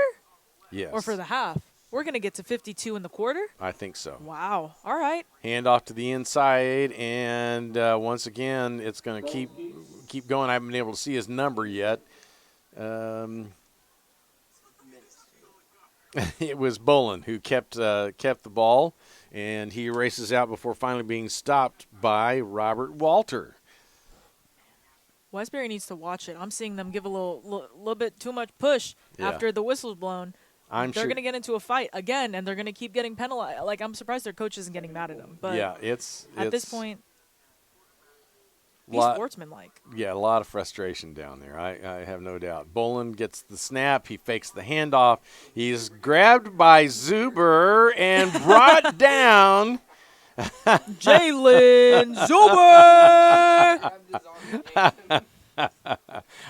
Yes. Or for the half? We're going to get to 52 in the quarter? I think so. Wow. All right. Hand off to the inside, and once again, it's going to keep going. I haven't been able to see his number yet. It was Bolin who kept the ball, and he races out before finally being stopped by Robert Walter. Westbury needs to watch it. I'm seeing them give a little bit too much push after the whistle's blown. They're going to get into a fight again, and they're going to keep getting penalized. I'm surprised their coach isn't getting mad at them. But yeah, at this point, be sportsmanlike. Yeah, a lot of frustration down there. I have no doubt. Bolin gets the snap. He fakes the handoff. He's grabbed by Zuber and brought down. Jalen Zuber.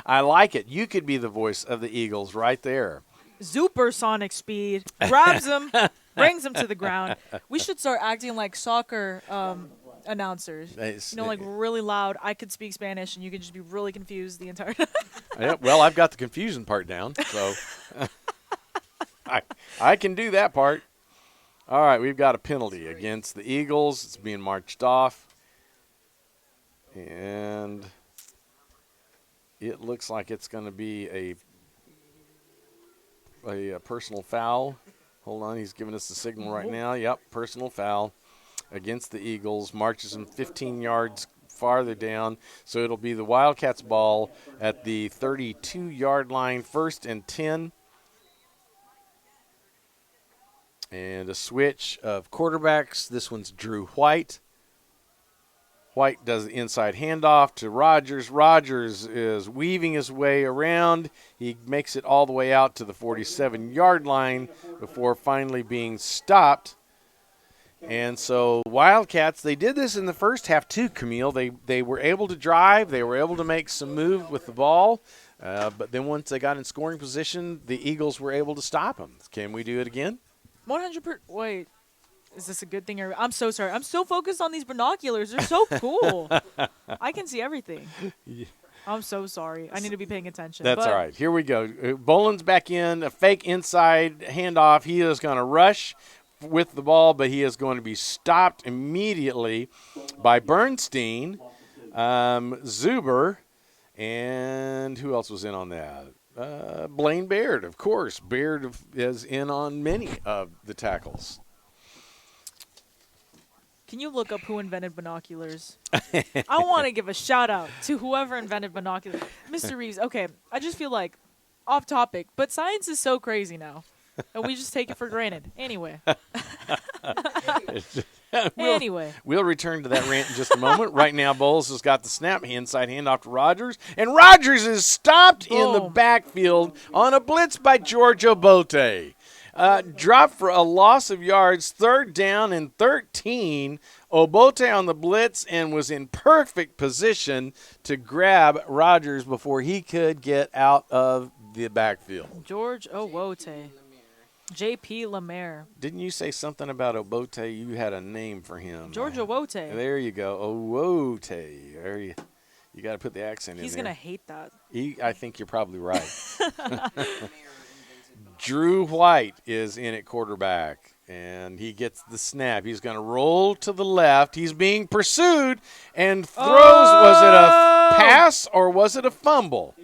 I like it. You could be the voice of the Eagles right there. Supersonic speed, grabs him, brings him to the ground. We should start acting like soccer announcers. Like really loud. I could speak Spanish, and you could just be really confused the entire time. Yeah, well, I've got the confusion part down, so I can do that part. All right, we've got a penalty against the Eagles. It's being marched off. And it looks like it's going to be a personal foul. Hold on, he's giving us the signal right now. Yep, personal foul against the Eagles. Marches them 15 yards farther down. So it'll be the Wildcats ball at the 32-yard line, 1st and 10. And a switch of quarterbacks. This one's Drew White. White does the inside handoff to Rogers. Rogers is weaving his way around. He makes it all the way out to the 47-yard line before finally being stopped. And so Wildcats, they did this in the first half too, Camille. They were able to drive. They were able to make some move with the ball. But then once they got in scoring position, the Eagles were able to stop them. Can we do it again? 100%. Wait, is this a good thing? I'm so sorry. I'm so focused on these binoculars. They're so cool. I can see everything. Yeah. I'm so sorry. I need to be paying attention. That's all right. Here we go. Boland's back in. A fake inside handoff. He is going to rush with the ball, but he is going to be stopped immediately by Bernstein, Zuber, and who else was in on that? Blaine Baird, of course. Baird is in on many of the tackles. Can you look up who invented binoculars? I want to give a shout out to whoever invented binoculars. Mr. Reeves, okay, I just feel like off topic, but science is so crazy now. And we just take it for granted. Anyway. We'll return to that rant in just a moment. Right now, Bowles has got the snap, inside handoff to Rogers. And Rogers is stopped in the backfield on a blitz by George Obote. Dropped for a loss of yards, 3rd down and 13. Obote on the blitz and was in perfect position to grab Rogers before he could get out of the backfield. George Obote. J.P. Lemaire. Didn't you say something about Obote? You had a name for him. George Obote. There you go. Obote. There you got to put the accent in there. He's going to hate that. I think you're probably right. Drew White is in at quarterback, and he gets the snap. He's going to roll to the left. He's being pursued and throws. Was it a pass or was it a fumble?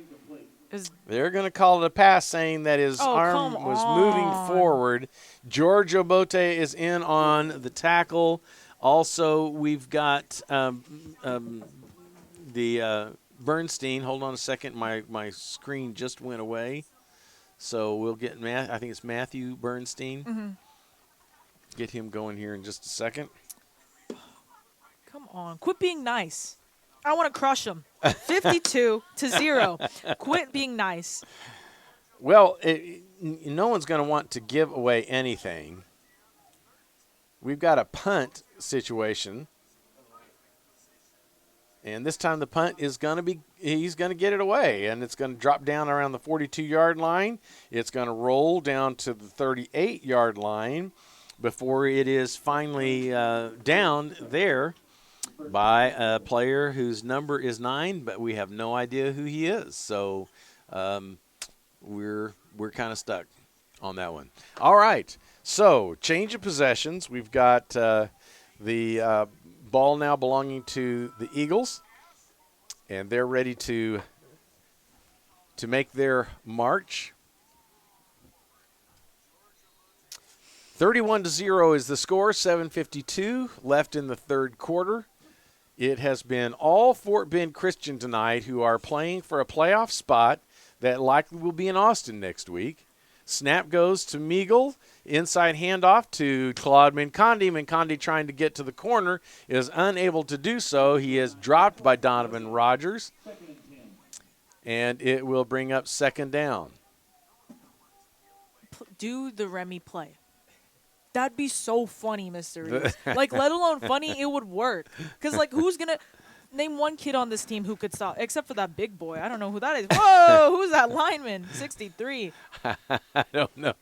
They're going to call it a pass, saying that his arm was moving forward. George Obote is in on the tackle. Also, we've got the Bernstein. Hold on a second. My screen just went away. So we'll get I think it's Matthew Bernstein. Mm-hmm. Get him going here in just a second. Come on. Quit being nice. I want to crush him. 52-0. Quit being nice. Well, no one's going to want to give away anything. We've got a punt situation. And this time the punt is going to be – he's going to get it away. And it's going to drop down around the 42-yard line. It's going to roll down to the 38-yard line before it is finally down there by a player whose number is 9, but we have no idea who he is. So we're kind of stuck on that one. All right. So change of possessions. We've got the ball now belonging to the Eagles, and they're ready to make their march. 31-0 is the score, 7:52 left in the third quarter. It has been all Fort Bend Christian tonight who are playing for a playoff spot that likely will be in Austin next week. Snap goes to Meagle. Inside handoff to Claude Mincondi. Mincondi trying to get to the corner is unable to do so. He is dropped by Donovan Rogers. And it will bring up 2nd down. Do the Remy play. That'd be so funny, Mr. Reeves. Let alone funny, it would work. Because, who's going to – name one kid on this team who could stop, except for that big boy. I don't know who that is. Whoa, who's that lineman? 63. I don't know.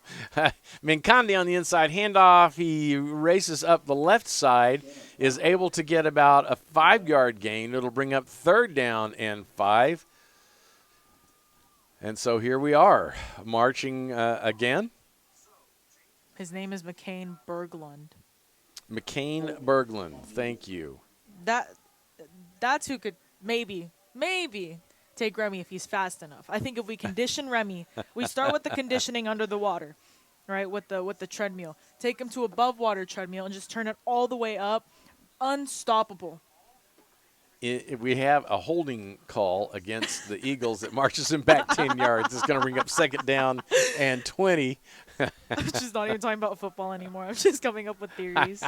Minkandi on the inside handoff. He races up the left side, is able to get about a 5-yard gain. It'll bring up 3rd down and 5. And so here we are, marching again. His name is McCain Berglund. McCain Berglund, thank you. That's who could maybe take Remy if he's fast enough. I think if we condition Remy, we start with the conditioning under the water, right? With the treadmill. Take him to above water treadmill and just turn it all the way up. Unstoppable. We have a holding call against the Eagles that marches him back 10 yards. It's going to bring up 2nd down and 20. I'm just not even talking about football anymore. I'm just coming up with theories.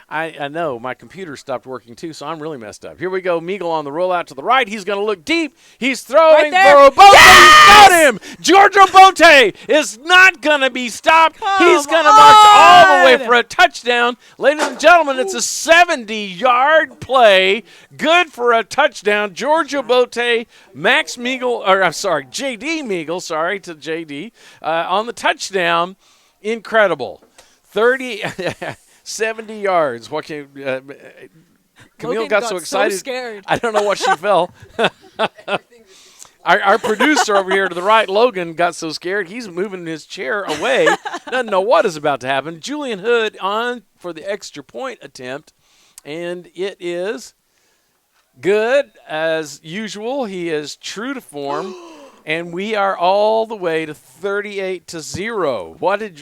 I know. My computer stopped working, too, so I'm really messed up. Here we go. Meagle on the rollout to the right. He's going to look deep. He's throwing for Obote. Yes! He's got him. George Obote is not going to be stopped. He's going to march all the way for a touchdown. Ladies and gentlemen, it's a 70-yard play. Good for a touchdown. George Obote, J.D. Meagle, sorry to J.D., on the touchdown. Incredible. 70 yards. What can Camille got so excited. So scared. I don't know what she felt. Our producer over here to the right, Logan, got so scared he's moving his chair away. Doesn't know what is about to happen. Julian Hood on for the extra point attempt, and it is good as usual. He is true to form. And we are all the way to 38-0.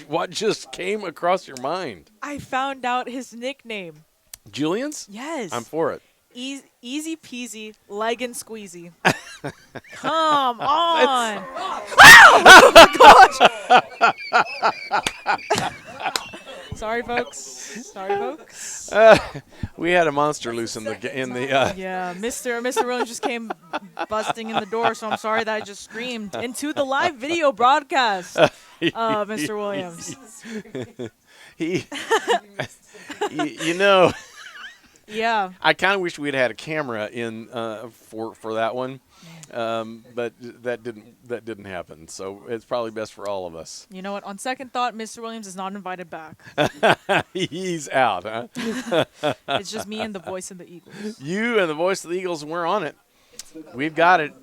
What just came across your mind? I found out his nickname. Julian's? Yes. I'm for it. Easy peasy, leg and squeezy. Come on. Oh my gosh. Sorry, folks. We had a monster loose in the Yeah, Mr. Williams just came busting in the door, so I'm sorry that I just screamed into the live video broadcast. Mr. Williams. You know. Yeah. I kind of wish we'd had a camera in for that one, but that didn't happen. So it's probably best for all of us. You know what? On second thought, Mr. Williams is not invited back. He's out, huh? It's just me and the voice of the Eagles. You and the voice of the Eagles, and we're on it. We've got it.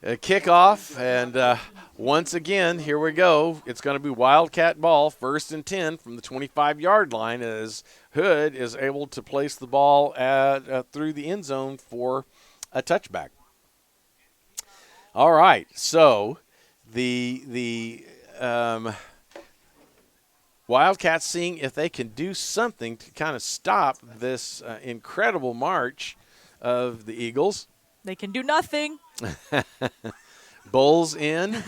A kickoff, and once again, here we go. It's going to be Wildcat ball, 1st and 10 from the 25-yard line as Hood is able to place the ball through the end zone for a touchback. All right, so the Wildcats seeing if they can do something to kind of stop this incredible march of the Eagles. They can do nothing. Bowles in,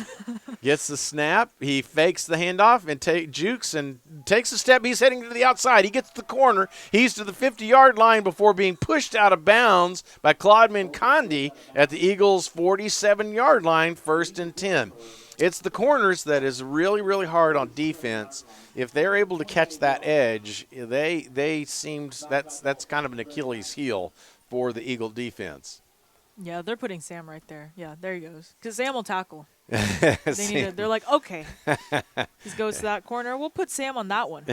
gets the snap. He fakes the handoff and jukes and takes a step. He's heading to the outside. He gets to the corner. He's to the 50-yard line before being pushed out of bounds by Claude Minkandi at the Eagles' 47-yard line, 1st and 10. It's the corners that is really, really hard on defense. If they're able to catch that edge, they seemed that's kind of an Achilles heel for the Eagle defense. Yeah, they're putting Sam right there. Yeah, there he goes. Because Sam will tackle. They're like, okay. He goes to that corner. We'll put Sam on that one.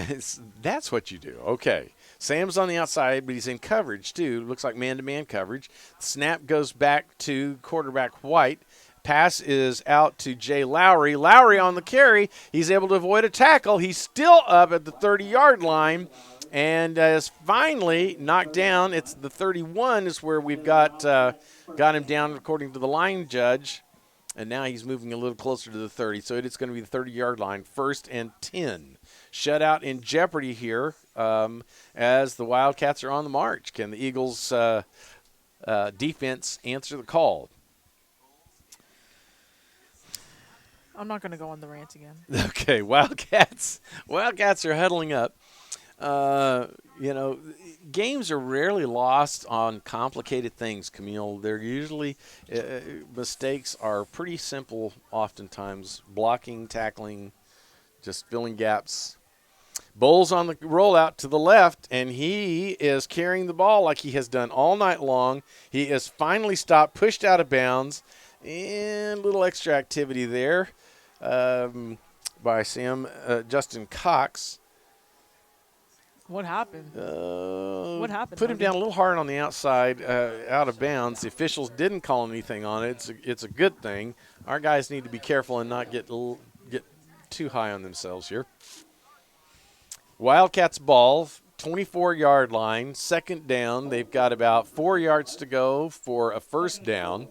That's what you do. Okay. Sam's on the outside, but he's in coverage, too. Looks like man-to-man coverage. Snap goes back to quarterback White. Pass is out to Jay Lowry. Lowry on the carry. He's able to avoid a tackle. He's still up at the 30-yard line. And is finally knocked down. It's the 31 is where we've got him down according to the line judge. And now he's moving a little closer to the 30. So it's going to be the 30-yard line, 1st and 10. Shutout in jeopardy here as the Wildcats are on the march. Can the Eagles' defense answer the call? I'm not going to go on the rant again. Okay, Wildcats are huddling up. Games are rarely lost on complicated things, Camille. They're usually mistakes are pretty simple oftentimes. Blocking, tackling, just filling gaps. Bowles on the rollout to the left, and he is carrying the ball like he has done all night long. He is finally stopped, pushed out of bounds, and a little extra activity there by Justin Cox. What happened? What happened? Put him down a little hard on the outside, out of bounds. The officials didn't call anything on it. It's a good thing. Our guys need to be careful and not get too high on themselves here. Wildcats ball, 24-yard line, second down. They've got about 4 yards to go for a first down.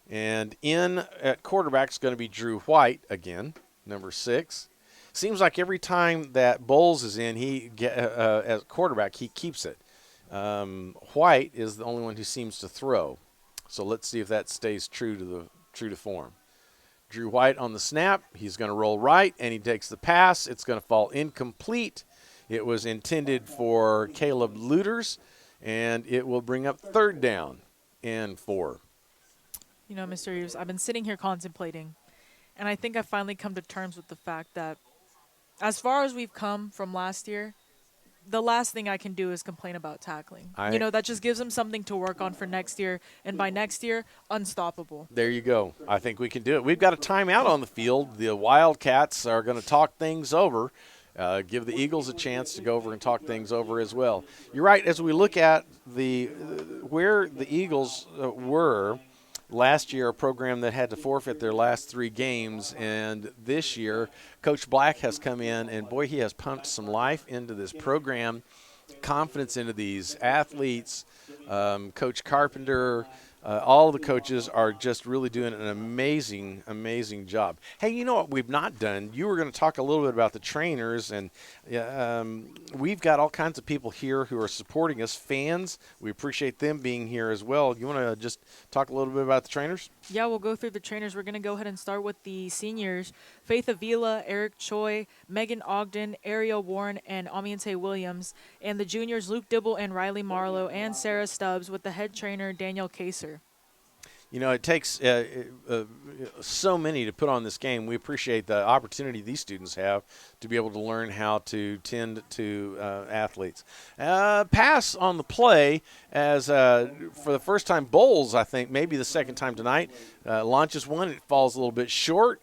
And in at quarterback is going to be Drew White again, number 6. Seems like every time that Bowles is in, as quarterback, he keeps it. White is the only one who seems to throw. So let's see if that stays true to form. Drew White on the snap. He's going to roll right, and he takes the pass. It's going to fall incomplete. It was intended for Caleb Luters, and it will bring up third down and 4. You know, Mr. Reeves, I've been sitting here contemplating, and I think I've finally come to terms with the fact that as far as we've come from last year, the last thing I can do is complain about tackling. That just gives them something to work on for next year. And by next year, unstoppable. There you go. I think we can do it. We've got a timeout on the field. The Wildcats are going to talk things over, give the Eagles a chance to go over and talk things over as well. You're right. As we look at where the Eagles were last year, a program that had to forfeit their last 3 games, and this year Coach Black has come in, and boy, he has pumped some life into this program, confidence into these athletes. Coach Carpenter, all of the coaches are just really doing an amazing, amazing job. Hey, you know what we've not done? You were going to talk a little bit about the trainers, and we've got all kinds of people here who are supporting us, fans. We appreciate them being here as well. You want to just talk a little bit about the trainers? Yeah, we'll go through the trainers. We're going to go ahead and start with the seniors. Faith Avila, Eric Choi, Megan Ogden, Ariel Warren, and Amiante Williams. And the juniors, Luke Dibble and Riley Marlowe, and Sarah Stubbs with the head trainer, Daniel Kaser. You know, it takes so many to put on this game. We appreciate the opportunity these students have to be able to learn how to tend to athletes. Pass on the play as for the first time, Bowles, I think, maybe the second time tonight, launches one. It falls a little bit short,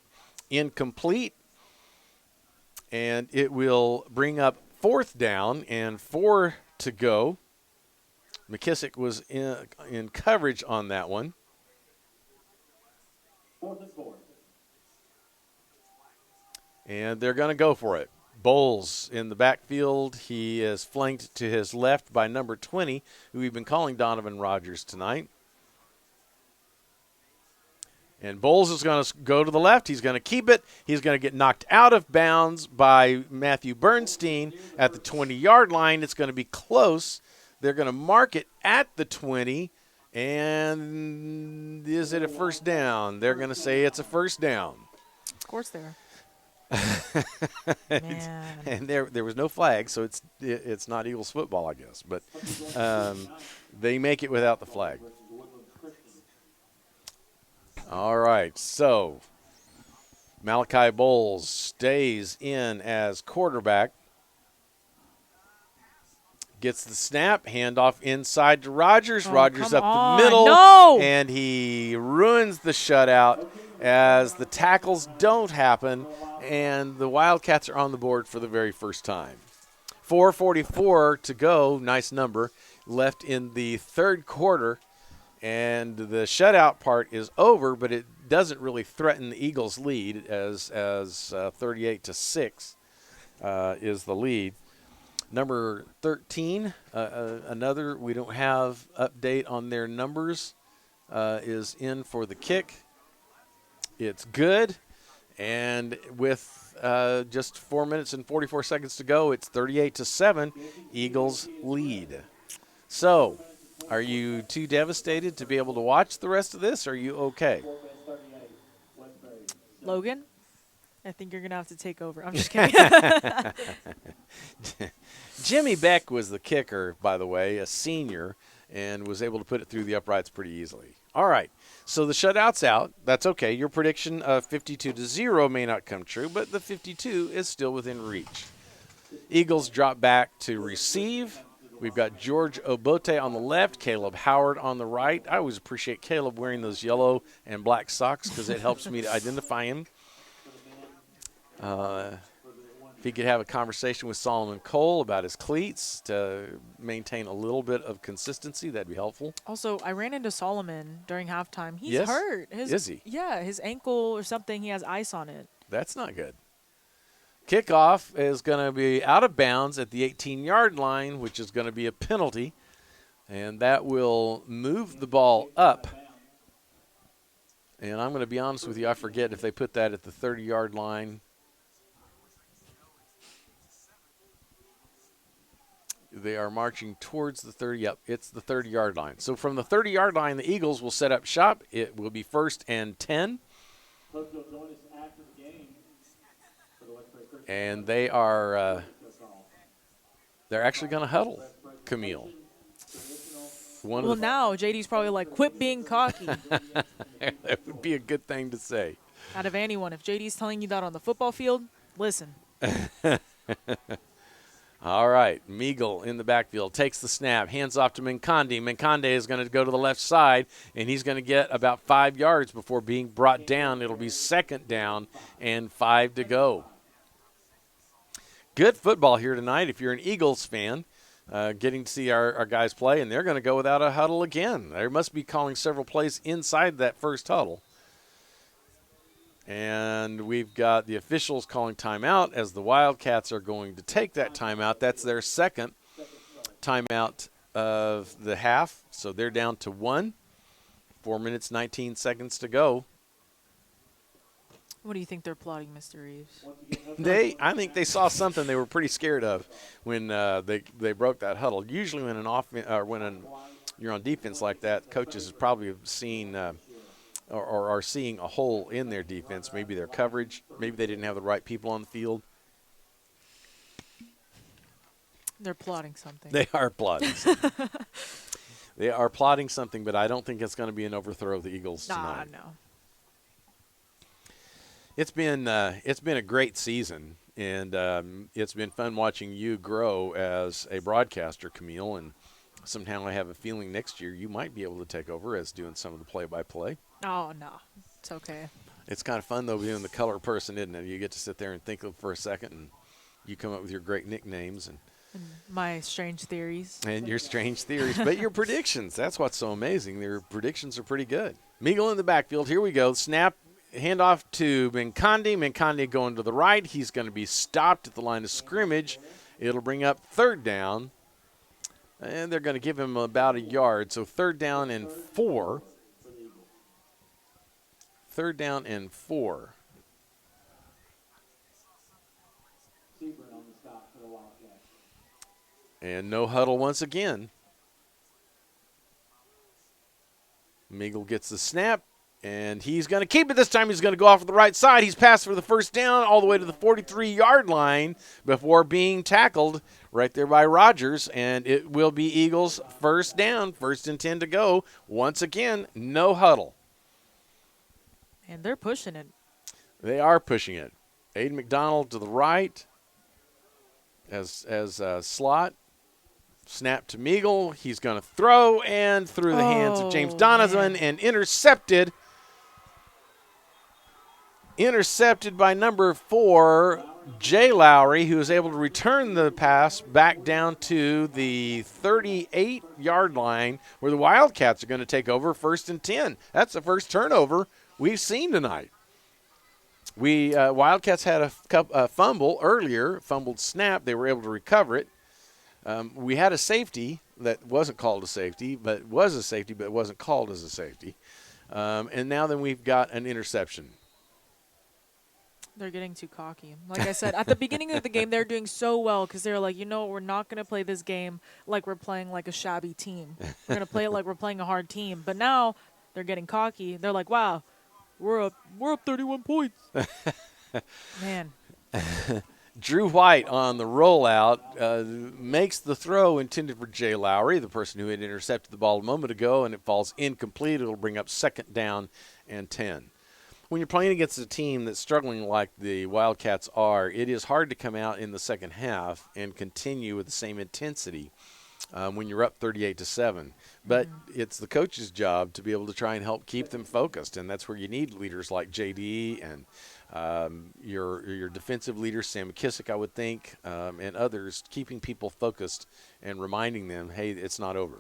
incomplete, and it will bring up fourth down and 4 to go. McKissick was in coverage on that one. 4th and 4. And they're going to go for it. Bowles in the backfield. He is flanked to his left by number 20, who we've been calling Donovan Rogers tonight. And Bowles is going to go to the left. He's going to keep it. He's going to get knocked out of bounds by Matthew Bernstein at the 20-yard line. It's going to be close. They're going to mark it at the 20. And is it a first down? They're going to say it's a first down. Of course they are. And there was no flag, so it's not Eagles football, I guess. But they make it without the flag. All right, so Malachi Bowles stays in as quarterback. Gets the snap, handoff inside to Rogers. Rogers up the middle, and he ruins the shutout as the tackles don't happen, and the Wildcats are on the board for the very first time. 4:44 to go, nice number, left in the third quarter, and the shutout part is over, but it doesn't really threaten the Eagles' lead as 38-6 is the lead. Number 13, another we don't have update on their numbers, is in for the kick. It's good, and with just 4 minutes and 44 seconds to go, it's 38-7, Eagles lead. So, are you too devastated to be able to watch the rest of this? Or are you okay? Logan, I think you're going to have to take over. I'm just kidding. Jimmy Beck was the kicker, by the way, a senior, and was able to put it through the uprights pretty easily. All right, so the shutout's out. That's okay. Your prediction of 52-0 may not come true, but the 52 is still within reach. Eagles drop back to receive. We've got George Obote on the left, Caleb Howard on the right. I always appreciate Caleb wearing those yellow and black socks because it helps me to identify him. If he could have a conversation with Solomon Cole about his cleats to maintain a little bit of consistency, that'd be helpful. Also, I ran into Solomon during halftime. He's Yes? hurt. Is he? Yeah, his ankle or something. He has ice on it. That's not good. Kickoff is going to be out of bounds at the 18-yard line, which is going to be a penalty, and that will move the ball up. And I'm going to be honest with you, I forget if they put that at the 30-yard line. They are marching towards the 30. Yep, it's the 30-yard line. So from the 30-yard line, the Eagles will set up shop. It will be 1st and 10. And they are they're actually going to huddle Camille. Well, now JD's probably like, quit being cocky. That would be a good thing to say. Out of anyone, if JD's telling you that on the football field, listen. All right, Meagle in the backfield takes the snap, hands off to Minkande. Minkande is going to go to the left side, and he's going to get about 5 yards before being brought down. It'll be 2nd down and 5 to go. Good football here tonight if you're an Eagles fan, getting to see our guys play, and they're going to go without a huddle again. They must be calling several plays inside that first huddle. And we've got the officials calling timeout as the Wildcats are going to take that timeout. That's their 2nd timeout of the half, so they're down to 1. 4 minutes, 19 seconds to go. What do you think they're plotting, Mr. Reeves? I think they saw something they were pretty scared of when they broke that huddle. Usually when you're on defense like that, coaches have probably seen or are seeing a hole in their defense, maybe their coverage, maybe they didn't have the right people on the field. They're plotting something. They are plotting something. They are plotting something, but I don't think it's going to be an overthrow of the Eagles tonight. No. It's been a great season, and it's been fun watching you grow as a broadcaster, Camille, and somehow I have a feeling next year you might be able to take over as doing some of the play-by-play. Oh, no. It's okay. It's kind of fun, though, being the color person, isn't it? You get to sit there and think for a second, and you come up with your great nicknames. And my strange theories. And your strange theories. But your predictions, that's what's so amazing. Their predictions are pretty good. Meagle in the backfield. Here we go. Snap, handoff to Minkande. Minkande going to the right. He's going to be stopped at the line of scrimmage. It'll bring up 3rd down. And they're going to give him about a yard. So 3rd down and 4. 3rd down and 4. And no huddle once again. Meagle gets the snap, and he's going to keep it this time. He's going to go off to the right side. He's passed for the 1st down all the way to the 43-yard line before being tackled right there by Rogers, and it will be Eagles' 1st down, 1st and 10 to go. Once again, no huddle. And they're pushing it. They are pushing it. Aiden McDonald to the right as slot. Snap to Meagle. He's going to throw and through the hands of James Donovan and intercepted. Intercepted by number 4, Jay Lowry, who is able to return the pass back down to the 38-yard line where the Wildcats are going to take over 1st and 10. That's the first turnover we've seen tonight. Wildcats had a fumble earlier, fumbled snap. They were able to recover it. We had a safety that wasn't called a safety, but was a safety, but wasn't called as a safety. And now then we've got an interception. They're getting too cocky. Like I said, at the beginning of the game, they're doing so well because they're like, we're not going to play this game like we're playing like a shabby team. We're going to play it like we're playing a hard team. But now they're getting cocky. They're like, wow, we're up 31 points. Man. Drew White on the rollout makes the throw intended for Jay Lowry, the person who had intercepted the ball a moment ago, and it falls incomplete. It'll bring up 2nd down and 10. when you're playing against a team that's struggling like the Wildcats are, it is hard to come out in the second half and continue with the same intensity when you're up 38-7. But it's the coach's job to be able to try and help keep them focused, and that's where you need leaders like JD and your defensive leader, Sam McKissick, I would think, and others, keeping people focused and reminding them, hey, it's not over.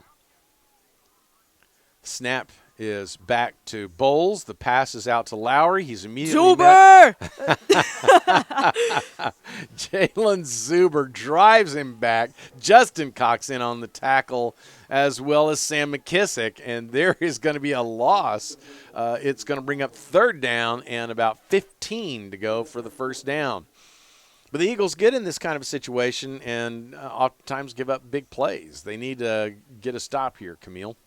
Snap is back to Bowles. The pass is out to Lowry. He's immediately Zuber! Jalen Zuber drives him back. Justin Cox in on the tackle, as well as Sam McKissick, and there is going to be a loss. It's going to bring up third down and about 15 to go for the first down. But the Eagles get in this kind of a situation and oftentimes give up big plays. They need to get a stop here, Camille.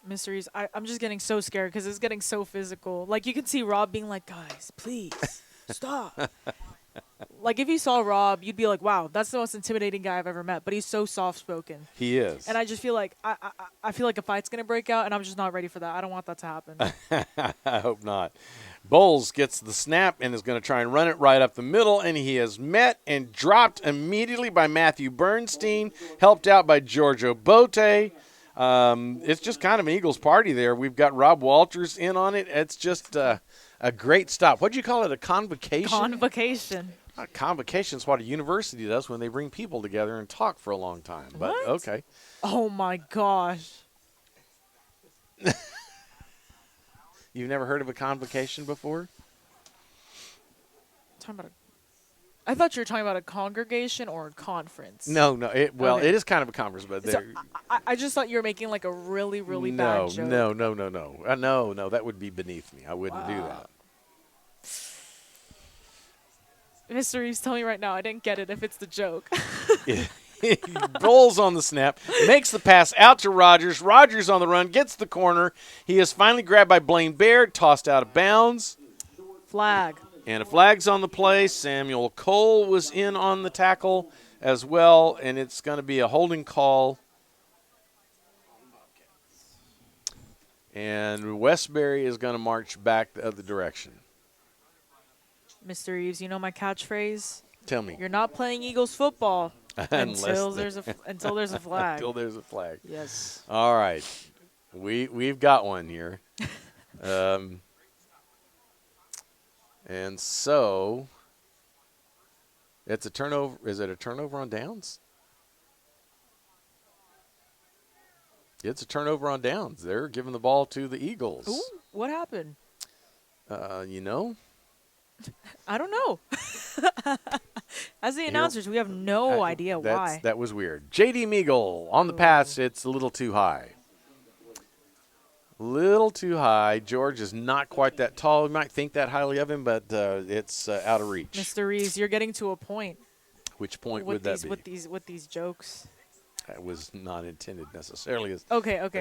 Mysteries. I'm just getting so scared because it's getting so physical. Like, you can see Rob being like, guys, please, stop. Like, if you saw Rob, you'd be like, wow, that's the most intimidating guy I've ever met. But he's so soft-spoken. He is. And I just feel like I feel like a fight's going to break out, and I'm just not ready for that. I don't want that to happen. I hope not. Bowles gets the snap and is going to try and run it right up the middle, and he is met and dropped immediately by Matthew Bernstein, helped out by Giorgio Bote. It's just kind of an Eagles party there. We've got Rob Walters in on it. It's just a great stop. What do you call it, a convocation? Convocation. Convocation is what a university does when they bring people together and talk for a long time. But What? okay. Oh, my gosh. You've never heard of a convocation before? I thought you were talking about a congregation or a conference. No. It Okay. is kind of a conference, but So I just thought you were making like a really, really bad joke. No. No, that would be beneath me. I wouldn't do that. Mr. Reeves, tell me right now. I didn't get it if it's the joke. Rolls on the snap, makes the pass out to Rogers. Rogers on the run, gets the corner. He is finally grabbed by Blaine Baird, tossed out of bounds. Flag. And a flag's on the play. Samuel Cole was in on the tackle as well, and it's going to be a holding call. And Westbury is going to march back the other direction. Mr. Reeves, you know my catchphrase? Tell me. You're not playing Eagles football until there's a flag. Until there's a flag. Yes. All right. We've got one here. And so it's a turnover. Is it a turnover on downs? It's a turnover on downs. They're giving the ball to the Eagles. Ooh, what happened? You know? I don't know. As the announcers, we have no idea why. That was weird. J.D. Meagle on the pass. It's a little too high. Little too high. George is not quite that tall. We might think that highly of him, but it's out of reach. Mr. Reeves, you're getting to a point. Which point would that be? With these jokes. That was not intended necessarily as a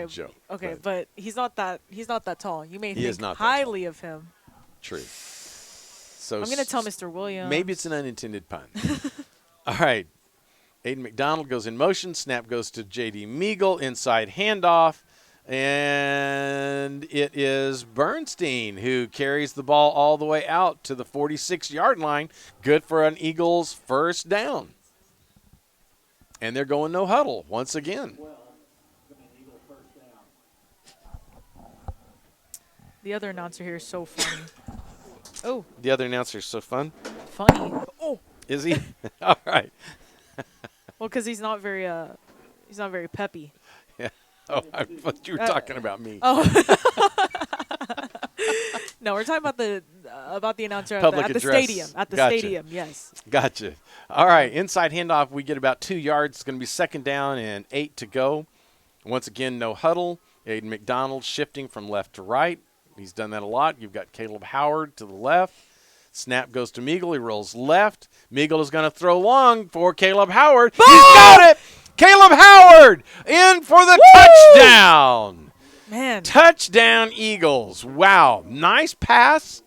joke. Okay, but he's not that tall. You may think not highly of him. True. So I'm going to tell Mr. Williams. Maybe it's an unintended pun. All right. Aiden McDonald goes in motion. Snap goes to J.D. Meagle. Inside handoff. And it is Bernstein who carries the ball all the way out to the 46-yard line. Good for an Eagles first down. And they're going no huddle once again. The other announcer here is so funny. Oh. The other announcer is so funny. Oh. Is he? All right. Well, because he's not very peppy. Yeah. Oh, I thought you were talking about me. Oh. No, we're talking about the announcer at the stadium. At the stadium, yes. Gotcha. All right, inside handoff. We get about 2 yards. It's going to be second down and 8 to go. Once again, no huddle. Aiden McDonald shifting from left to right. He's done that a lot. You've got Caleb Howard to the left. Snap goes to Meagle. He rolls left. Meagle is going to throw long for Caleb Howard. Boom! He's got it! Caleb Howard in for the touchdown. Man. Touchdown Eagles. Wow. Nice pass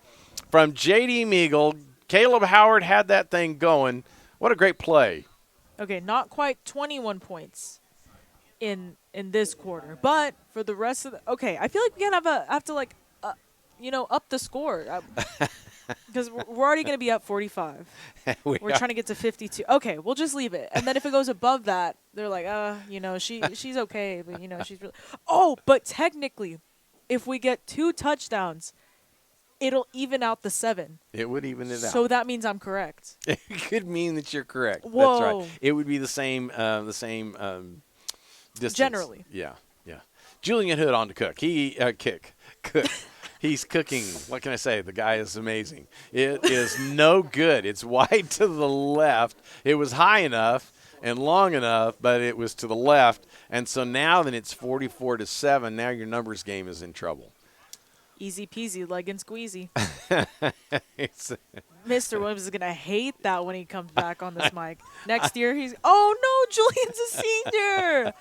from J.D. Meagle. Caleb Howard had that thing going. What a great play. Okay, not quite 21 points in this quarter, but for the rest of the – okay, I feel like we're going to have to up the score. Because we're already going to be up 45. We're trying to get to 52. Okay, we'll just leave it. And then if it goes above that, they're like, she's okay, but she's really. Oh, but technically, if we get 2 touchdowns, it'll even out the 7. It would even it out. So that means I'm correct. It could mean that you're correct. Whoa. That's right. It would be the same distance. Generally. Yeah. Julian Hood on to cook. Cook. He's cooking. What can I say? The guy is amazing. It is no good. It's wide to the left. It was high enough and long enough, but it was to the left. And so now then it's 44-7. Now your numbers game is in trouble. Easy peasy, leg and squeezy. Mr. Williams is going to hate that when he comes back on this mic. Next year, oh, no, Julian's a senior.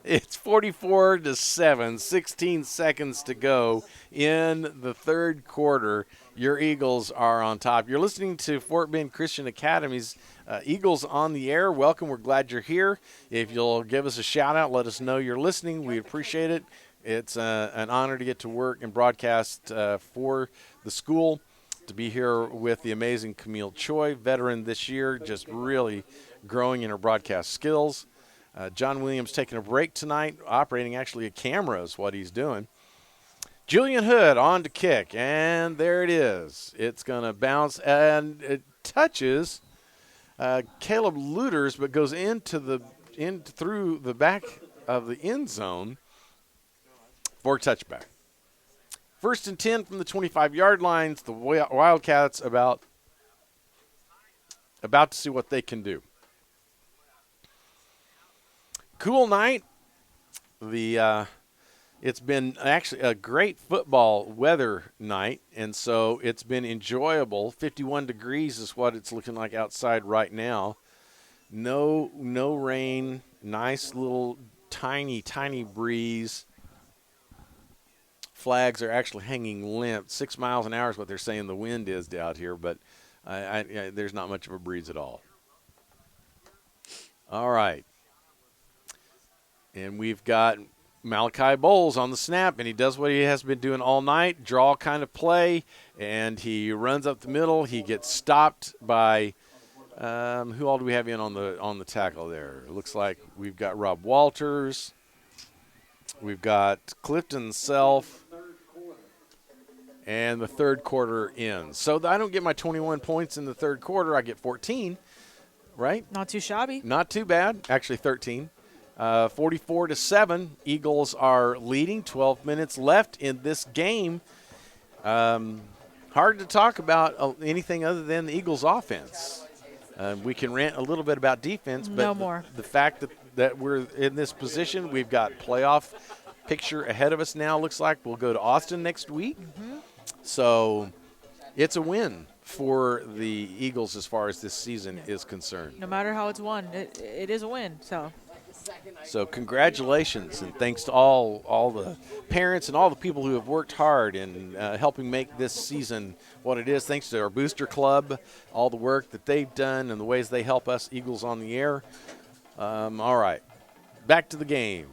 It's 44-7, 16 seconds to go in the third quarter. Your Eagles are on top. You're listening to Fort Bend Christian Academy's Eagles on the Air. Welcome. We're glad you're here. If you'll give us a shout-out, let us know you're listening. We appreciate it. It's an honor to get to work and broadcast for the school, to be here with the amazing Camille Choi, veteran this year, just really growing in her broadcast skills. John Williams taking a break tonight, operating actually a camera is what he's doing. Julian Hood on to kick, and there it is. It's going to bounce, and it touches Caleb Luters, but goes through the back of the end zone for a touchback. 1st and 10 from the 25-yard lines. The Wildcats about to see what they can do. Cool night. It's been actually a great football weather night, and so it's been enjoyable. 51 degrees is what it's looking like outside right now. No rain. Nice little tiny breeze. Flags are actually hanging limp. 6 miles an hour is what they're saying the wind is out here, but there's not much of a breeze at all. All right. And we've got Malachi Bowles on the snap, and he does what he has been doing all night, draw kind of play, and he runs up the middle. He gets stopped by who all do we have in on the tackle there? It looks like we've got Rob Walters. We've got Clifton Self, and the third quarter ends. So I don't get my 21 points in the third quarter. I get 14, right? Not too shabby. Not too bad. Actually, 13. 44-7. Eagles are leading. 12 minutes left in this game. Hard to talk about anything other than the Eagles' offense. We can rant a little bit about defense, but no more. The fact that we're in this position, we've got playoff picture ahead of us now. Looks like we'll go to Austin next week. Mm-hmm. So it's a win for the Eagles as far as this season is concerned. No matter how it's won, it is a win. So congratulations, and thanks to all the parents and all the people who have worked hard in helping make this season what it is. Thanks to our booster club, all the work that they've done and the ways they help us Eagles on the Air. All right, back to the game.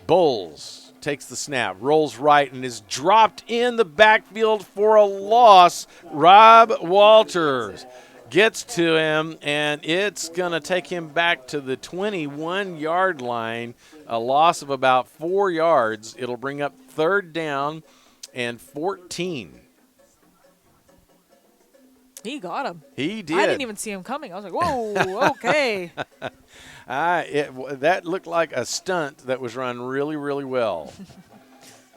Bowles takes the snap, rolls right, and is dropped in the backfield for a loss. Rob Walters gets to him, and it's going to take him back to the 21-yard line, a loss of about 4 yards. It'll bring up 3rd down and 14. He got him. He did. I didn't even see him coming. I was like, whoa, okay. That looked like a stunt that was run really, really well.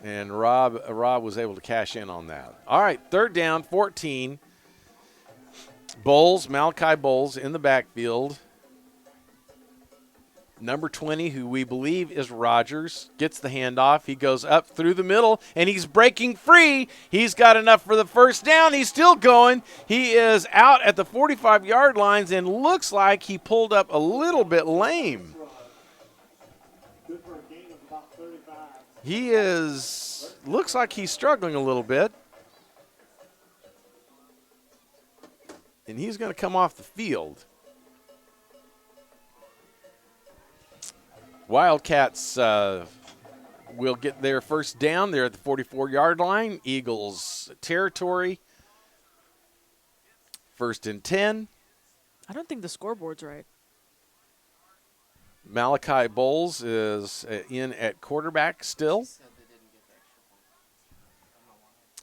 And Rob was able to cash in on that. All right, 3rd down, 14. Malachi Bowles in the backfield. Number 20, who we believe is Rogers, gets the handoff. He goes up through the middle, and he's breaking free. He's got enough for the 1st down. He's still going. He is out at the 45-yard lines and looks like he pulled up a little bit lame. Looks like he's struggling a little bit. And he's going to come off the field. Wildcats will get their first down there at the 44-yard line. Eagles territory. 1st and 10. I don't think the scoreboard's right. Malachi Bowles is in at quarterback still.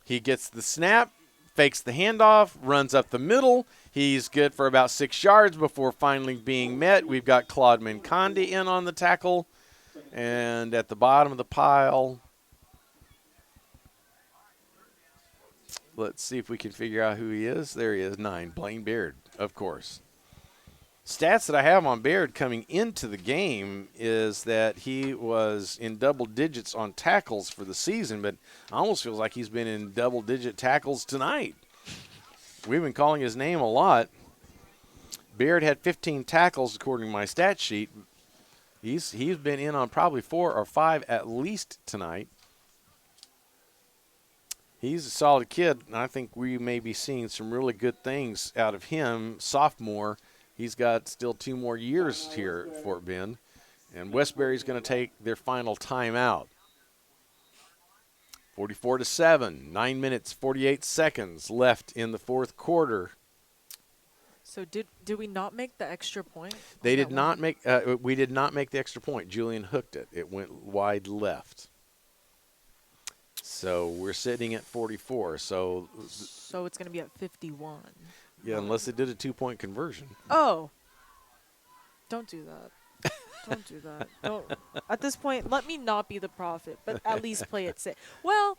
He gets the snap, fakes the handoff, runs up the middle. He's good for about 6 yards before finally being met. We've got Claude Mincondi in on the tackle. And at the bottom of the pile, let's see if we can figure out who he is. There he is, 9, Blaine Baird, of course. Stats that I have on Baird coming into the game is that he was in double digits on tackles for the season, but it almost feels like he's been in double-digit tackles tonight. We've been calling his name a lot. Baird had 15 tackles according to my stat sheet. He's been in on probably 4 or 5 at least tonight. He's a solid kid, and I think we may be seeing some really good things out of him. Sophomore, he's got still 2 more years here at Fort Bend, and Westbury's going to take their final timeout. 44-7, 9 minutes, 48 seconds left in the fourth quarter. So did we not make the extra point? They did not make. We did not make the extra point. Julian hooked it. It went wide left. So we're sitting at 44. So it's going to be at 51. Yeah, unless they did a 2-point conversion. Oh. Don't do that. Don't do that. Don't. At this point, let me not be the prophet, but at least play it safe. Well,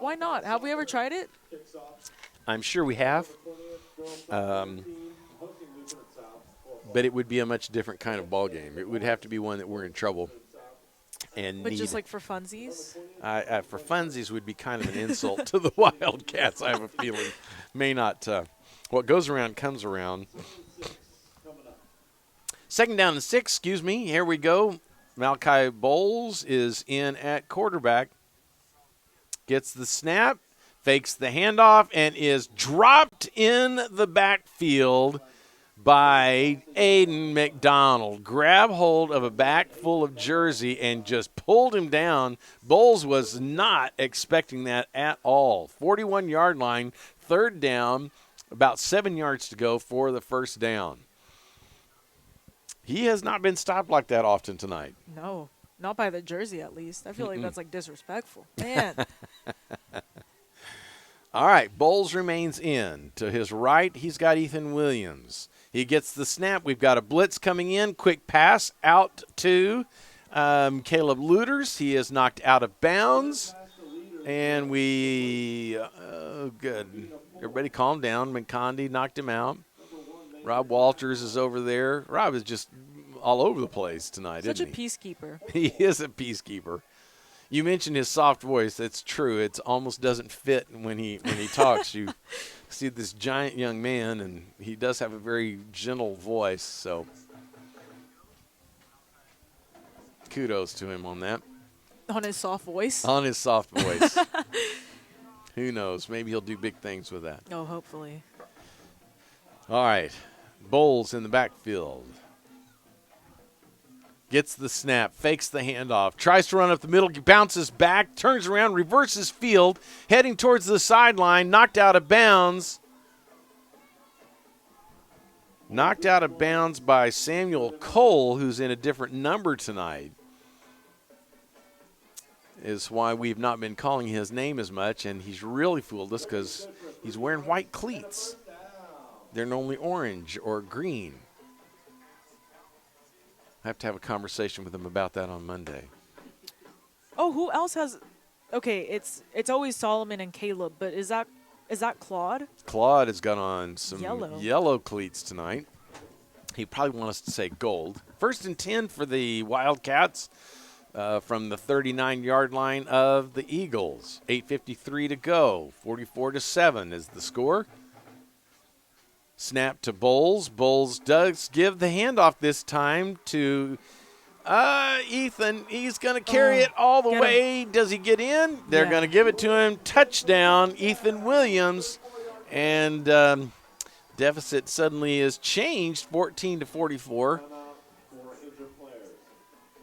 why not? Have we ever tried it? I'm sure we have. But it would be a much different kind of ball game. It would have to be one that we're in trouble and But just like for funsies? For funsies would be kind of an insult to the Wildcats, I have a feeling. May not. What goes around comes around. 2nd down and 6, excuse me. Here we go. Malachi Bowles is in at quarterback. Gets the snap, fakes the handoff, and is dropped in the backfield by Aiden McDonald. Grab hold of a back full of jersey and just pulled him down. Bowles was not expecting that at all. 41-yard line, 3rd down, about 7 yards to go for the first down. He has not been stopped like that often tonight. No, not by the jersey at least. I feel like that's like disrespectful. Man. All right, Bowles remains in. To his right, he's got Ethan Williams. He gets the snap. We've got a blitz coming in. Quick pass out to Caleb Luters. He is knocked out of bounds. And good. Everybody calm down. McCondy knocked him out. Rob Walters is over there. Rob is just all over the place tonight, Such isn't he? Such a peacekeeper. He is a peacekeeper. You mentioned his soft voice. It's true. It almost doesn't fit when he talks. You see this giant young man, and he does have a very gentle voice. So kudos to him on that. On his soft voice? On his soft voice. Who knows? Maybe he'll do big things with that. Oh, hopefully. All right. Bowles in the backfield. Gets the snap, fakes the handoff, tries to run up the middle, bounces back, turns around, reverses field, heading towards the sideline, knocked out of bounds. Knocked out of bounds by Samuel Cole, who's in a different number tonight. Is why we've not been calling his name as much, and he's really fooled us because he's wearing white cleats. They're normally orange or green. I have to have a conversation with him about that on Monday. Oh, who else has? Okay, it's always Solomon and Caleb, but is that Claude? Claude has got on some Yellow. yellow cleats tonight. He probably wants us to say gold. 1st and 10 for the Wildcats from the 39-yard line of the Eagles. 8:53 to go. 44-7 is the score. Snap to Bowles. Bowles does give the handoff this time to Ethan. He's going to carry it all the way. Does he get in? They're going to give it to him. Touchdown, Ethan Williams. And deficit suddenly is changed, 14-44.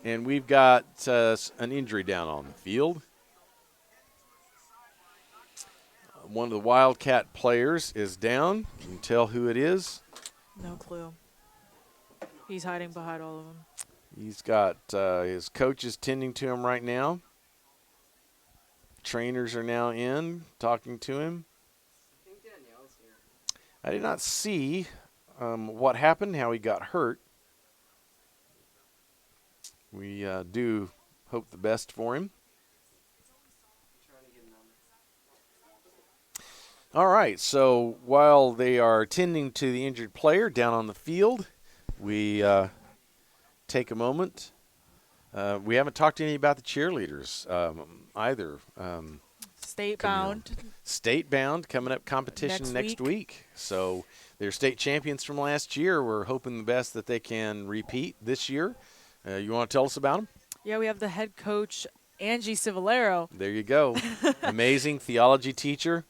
And we've got an injury down on the field. One of the Wildcat players is down. You can tell who it is. No clue. He's hiding behind all of them. He's got his coaches tending to him right now. Trainers are now in, talking to him. I think Danielle's here. I did not see what happened, how he got hurt. We do hope the best for him. All right, so while they are tending to the injured player down on the field, we take a moment. We haven't talked to any about the cheerleaders either. State-bound. State-bound, coming up competition next week. So they're state champions from last year. We're hoping the best that they can repeat this year. You want to tell us about them? Yeah, we have the head coach, Angie Civalero. There you go. Amazing theology teacher.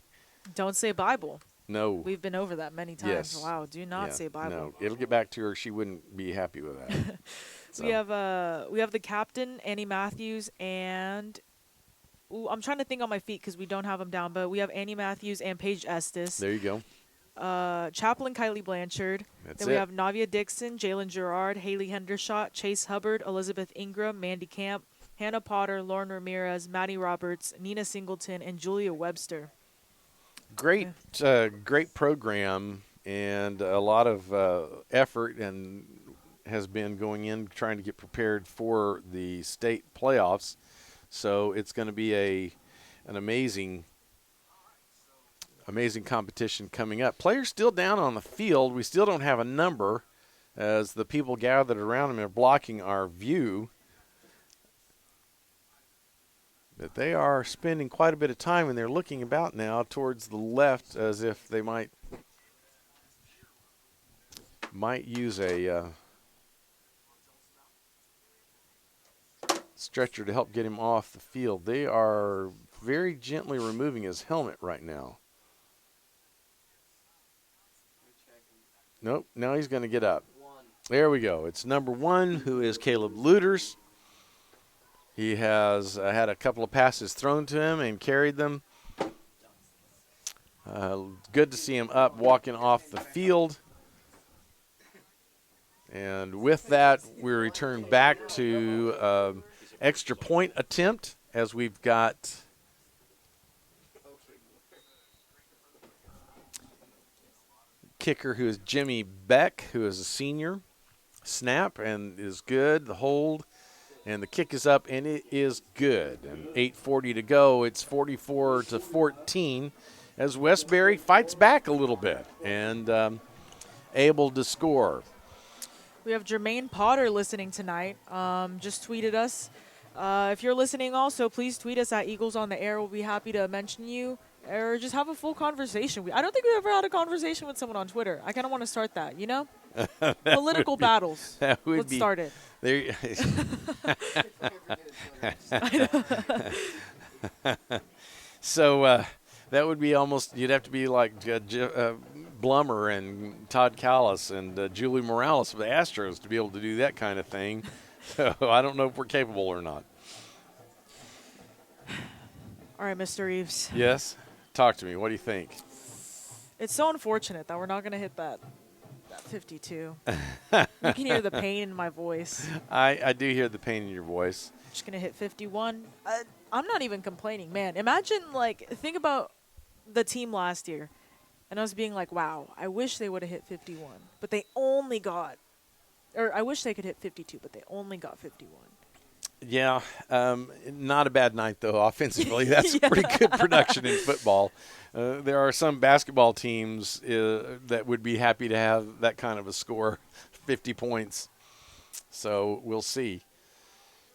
Don't say Bible. No. We've been over that many times. Yes. Wow, do not say Bible. No, it'll get back to her. She wouldn't be happy with that. So. We have the captain, Annie Matthews, and I'm trying to think on my feet because we don't have them down, but we have Annie Matthews and Paige Estes. There you go. Chaplain Kylie Blanchard. That's then we have Navia Dixon, Jalen Gerard, Haley Hendershot, Chase Hubbard, Elizabeth Ingram, Mandy Camp, Hannah Potter, Lauren Ramirez, Maddie Roberts, Nina Singleton, and Julia Webster. Great program, and a lot of effort and has been going in trying to get prepared for the state playoffs. So it's going to be an amazing competition coming up. Players still down on the field. We still don't have a number as the people gathered around them are blocking our view. But they are spending quite a bit of time, and they're looking about now towards the left as if they might use a stretcher to help get him off the field. They are very gently removing his helmet right now. Nope, now he's going to get up. There we go. It's number 1, who is Caleb Luters. He has had a couple of passes thrown to him and carried them. Good to see him up, walking off the field. And with that, we return back to extra point attempt as we've got kicker who is Jimmy Beck, who is a senior. Snap and is good. The hold. And the kick is up, and it is good. And 8:40 to go. It's 44-14 as Westbury fights back a little bit and able to score. We have Jermaine Potter listening tonight. Just tweeted us. If you're listening also, please tweet us at Eagles on the Air. We'll be happy to mention you or just have a full conversation. I don't think we've ever had a conversation with someone on Twitter. I kind of want to start that, you know? Political battles. Let's start it. There. So that would be almost, you'd have to be like Blummer and Todd Callis and Julie Morales of the Astros to be able to do that kind of thing. So I don't know if we're capable or not. All right, Mr. Reeves. Yes? Talk to me. What do you think? It's so unfortunate that we're not going to hit that 52. You can hear the pain in my voice. I do hear the pain in your voice. Just going to hit 51. I'm not even complaining, man. Imagine, think about the team last year. And I was being like, wow, I wish they would have hit 51. But they only got, or I wish they could hit 52, but they only got 51. Yeah, not a bad night, though, offensively. That's pretty good production in football. There are some basketball teams that would be happy to have that kind of a score, 50 points. So we'll see.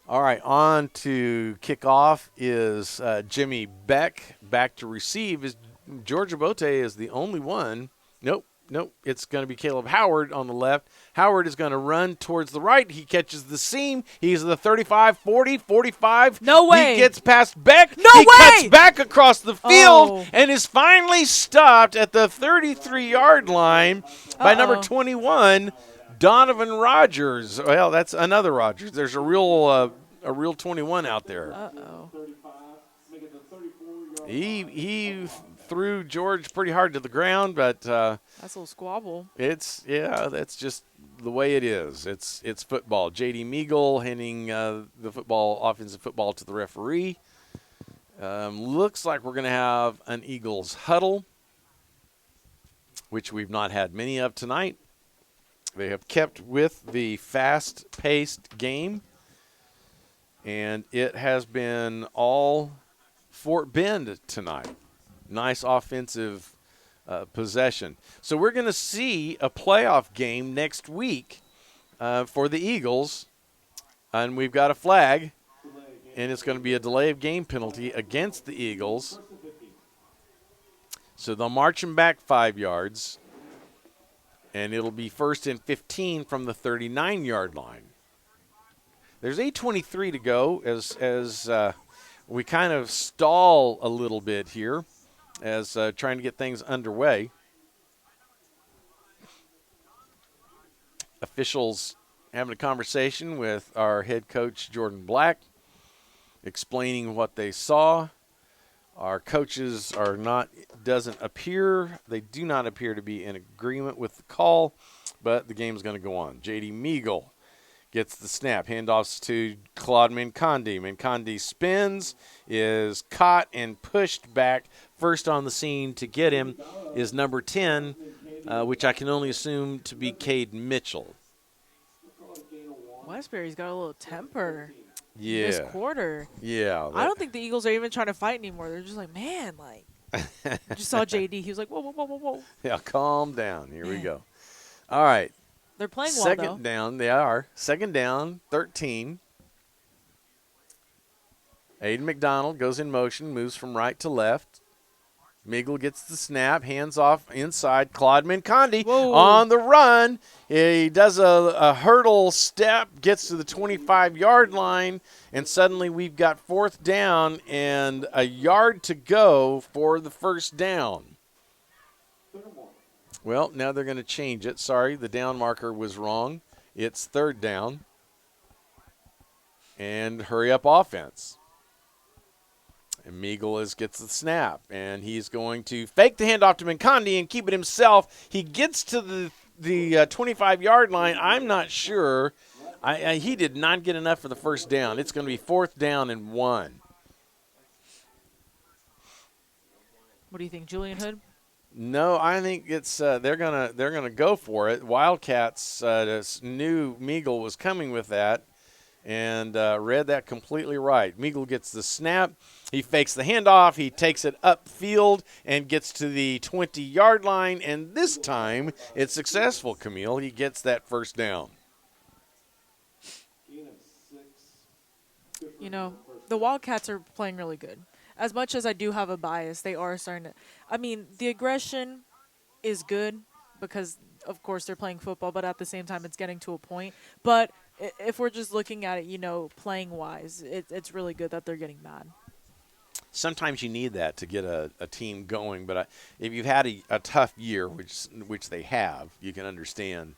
All right, on to kickoff is Jimmy Beck. Back to receive is Georgia Bote is the only one. Nope. It's going to be Caleb Howard on the left. Howard is going to run towards the right. He catches the seam. He's the 35, 40, 45. No way. He gets past Beck. No he way. Cuts back across the field and is finally stopped at the 33-yard line by number 21, Donovan Rogers. Well, that's another Rogers. There's a real 21 out there. Uh-oh. He threw George pretty hard to the ground, but That's a little squabble. that's just the way it is. It's football. J.D. Meagle handing the offensive football to the referee. Looks like we're going to have an Eagles huddle, which we've not had many of tonight. They have kept with the fast-paced game, and it has been all Fort Bend tonight. Nice offensive possession. So we're going to see a playoff game next week for the Eagles, and we've got a flag, and it's going to be a delay of game penalty against the Eagles. So they'll march him back 5 yards, and it'll be 1st and 15 from the 39-yard line. There's 8:23 to go as we kind of stall a little bit here as trying to get things underway. Officials having a conversation with our head coach, Jordan Black, explaining what they saw. Our coaches they do not appear to be in agreement with the call, but the game's going to go on. J.D. Meagle gets the snap. Handoffs to Claude Mincondi. Mincondi spins, is caught and pushed back. First on the scene to get him is number 10, which I can only assume to be Cade Mitchell. Westbury's got a little temper. Yeah. This quarter. Yeah. I don't think the Eagles are even trying to fight anymore. They're just like, man, like, just saw JD. He was like, whoa, whoa, whoa, whoa, whoa. Yeah, calm down. Here we go. All right. They're playing well, Second down. They are. Second down, 13. Aiden McDonald goes in motion, moves from right to left. Meagle gets the snap, hands off inside. Claude Mincondi on the run. He does a hurdle step, gets to the 25-yard line, and suddenly we've got 4th down and a yard to go for the first down. Well, now they're going to change it. Sorry, the down marker was wrong. It's 3rd down. And hurry up offense. And Meagle gets the snap, and he's going to fake the handoff to Mincondi and keep it himself. He gets to the 25-yard line. I'm not sure. He did not get enough for the first down. It's going to be 4th down and 1. What do you think, Julian Hood? No, I think it's they're gonna go for it. Wildcats knew Meagle was coming with that, and read that completely right. Meagle gets the snap. He fakes the handoff. He takes it upfield and gets to the 20-yard line, and this time it's successful, Camille. He gets that first down. You know, the Wildcats are playing really good. As much as I do have a bias, they are starting to – I mean, the aggression is good because, of course, they're playing football, but at the same time it's getting to a point. But if we're just looking at it, you know, playing-wise, it's really good that they're getting mad. Sometimes you need that to get a team going, but if you've had a tough year, which they have, you can understand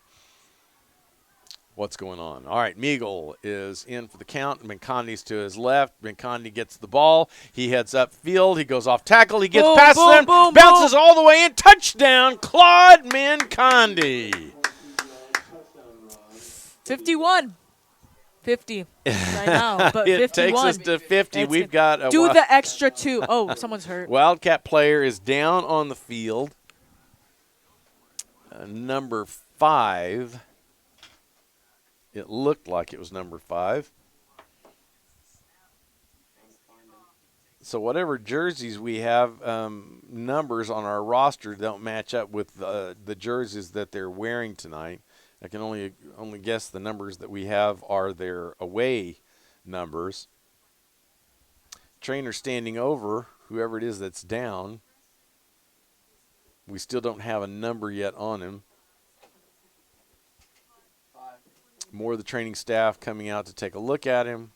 what's going on. All right, Meagle is in for the count. Mincondi's to his left. Mincondi gets the ball. He heads upfield. He goes off tackle. He gets past them, bounces all the way in. Touchdown, Claude Mincondi. 51. 50 right now, but it 51. Takes us to 50. We've got a do the extra 2. Oh, someone's hurt. Wildcat player is down on the field. Number 5. It looked like it was number 5. So whatever jerseys we have, numbers on our roster don't match up with the jerseys that they're wearing tonight. I can only guess the numbers that we have are their away numbers. Trainer standing over whoever it is that's down. We still don't have a number yet on him. More of the training staff coming out to take a look at him.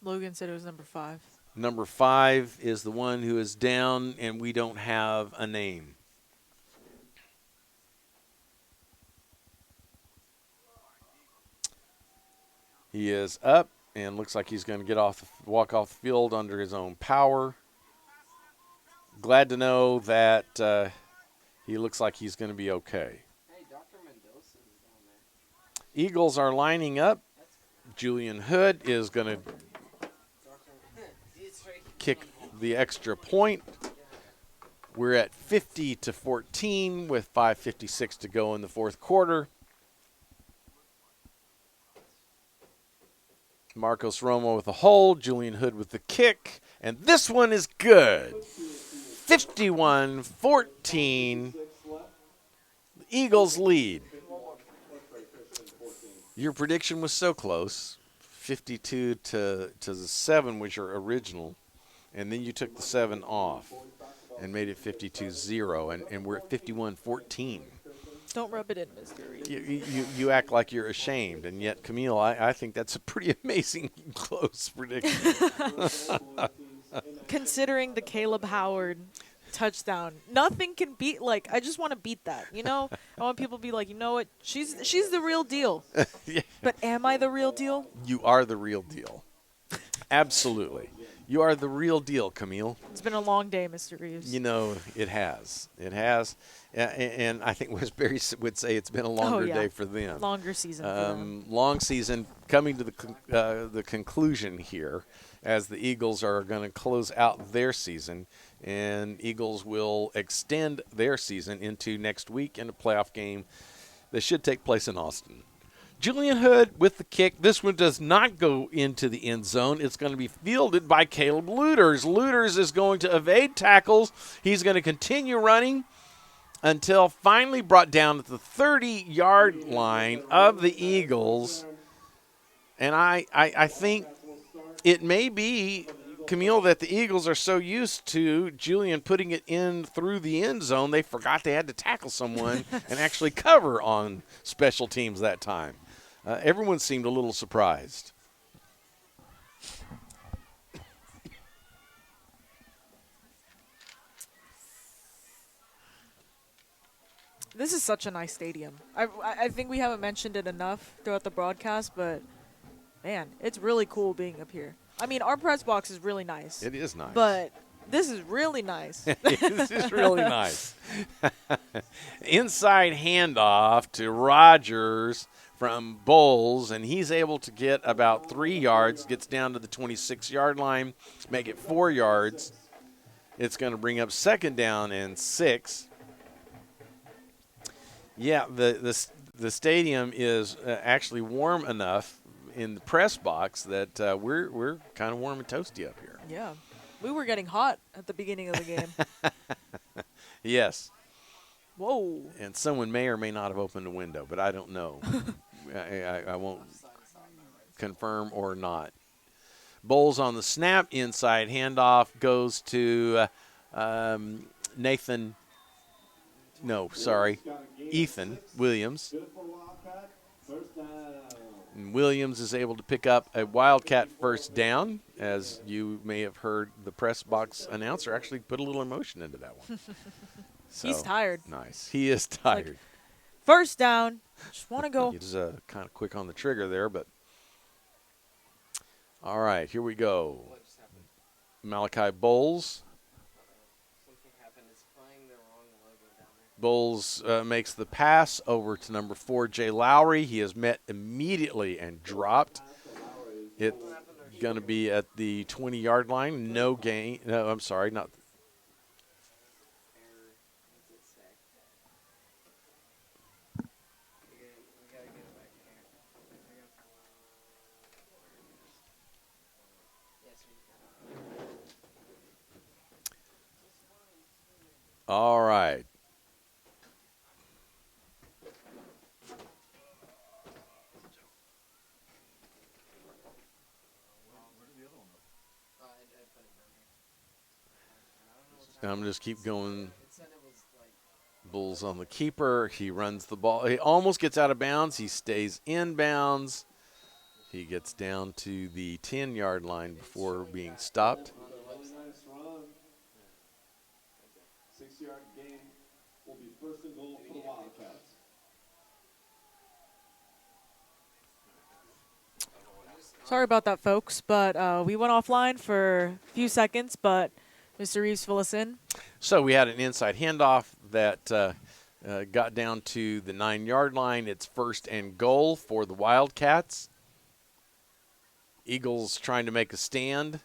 Logan said it was number 5. Number 5 is the one who is down, and we don't have a name. He is up and looks like he's going to walk off the field under his own power. Glad to know that he looks like he's going to be okay. Hey, Dr. Mendoza is down there. Eagles are lining up. Julian Hood is going to kick the extra point. We're at 50-14 with 5:56 to go in the fourth quarter. Marcos Romo with a hold, Julian Hood with the kick, and this one is good. 51-14. The Eagles lead. Your prediction was so close. 52-7 was your original, and then you took the 7 off and made it 52-0, and we're at 51-14. Don't rub it in, Mr. Reed. You act like you're ashamed, and yet, Camille, I think that's a pretty amazing close prediction. Considering the Caleb Howard touchdown, nothing can beat. Like, I just want to beat that. You know, I want people to be like, you know what? She's the real deal. Yeah. But am I the real deal? You are the real deal. Absolutely. You are the real deal, Camille. It's been a long day, Mr. Reeves. You know, it has. It has. And I think Westbury would say it's been a longer day for them. Longer season for them. Long season coming to the conclusion here as the Eagles are going to close out their season. And Eagles will extend their season into next week in a playoff game that should take place in Austin. Julian Hood with the kick. This one does not go into the end zone. It's going to be fielded by Caleb Luters. Luters is going to evade tackles. He's going to continue running until finally brought down at the 30-yard line of the Eagles. And I think it may be, Camille, that the Eagles are so used to Julian putting it in through the end zone, they forgot they had to tackle someone and actually cover on special teams that time. Everyone seemed a little surprised. This is such a nice stadium. I think we haven't mentioned it enough throughout the broadcast, but, man, it's really cool being up here. I mean, our press box is really nice. It is nice. But this is really nice. This is really nice. Inside handoff to Rogers from Bowles, and he's able to get about 3 yards, gets down to the 26-yard line, make it 4 yards. It's going to bring up second down and 6. Yeah, the stadium is actually warm enough in the press box that we're kind of warm and toasty up here. Yeah. We were getting hot at the beginning of the game. Yes. Whoa. And someone may or may not have opened a window, but I don't know. I won't confirm or not. Bowles on the snap. Inside handoff goes to Ethan Williams. And Williams is able to pick up a Wildcat first down, as you may have heard the press box announcer actually put a little emotion into that one. So, he's tired. Nice. He is tired. Like, first down. Just want to go. He's kind of quick on the trigger there, but all right, here we go. Malachi Bowles. Bowles makes the pass over to number 4, Jay Lowry. He is met immediately and dropped. It's going to be at the 20-yard line. No gain. No, I'm sorry, not. All right. I'm just keep going. Bulls on the keeper. He runs the ball. He almost gets out of bounds. He stays in bounds. He gets down to the 10-yard line before being stopped. 6-yard gain will be first and goal for the Wildcats. Sorry about that, folks, but we went offline for a few seconds, but Mr. Reeves, fill us in. So we had an inside handoff that got down to the 9-yard line. It's 1st and goal for the Wildcats. Eagles trying to make a stand.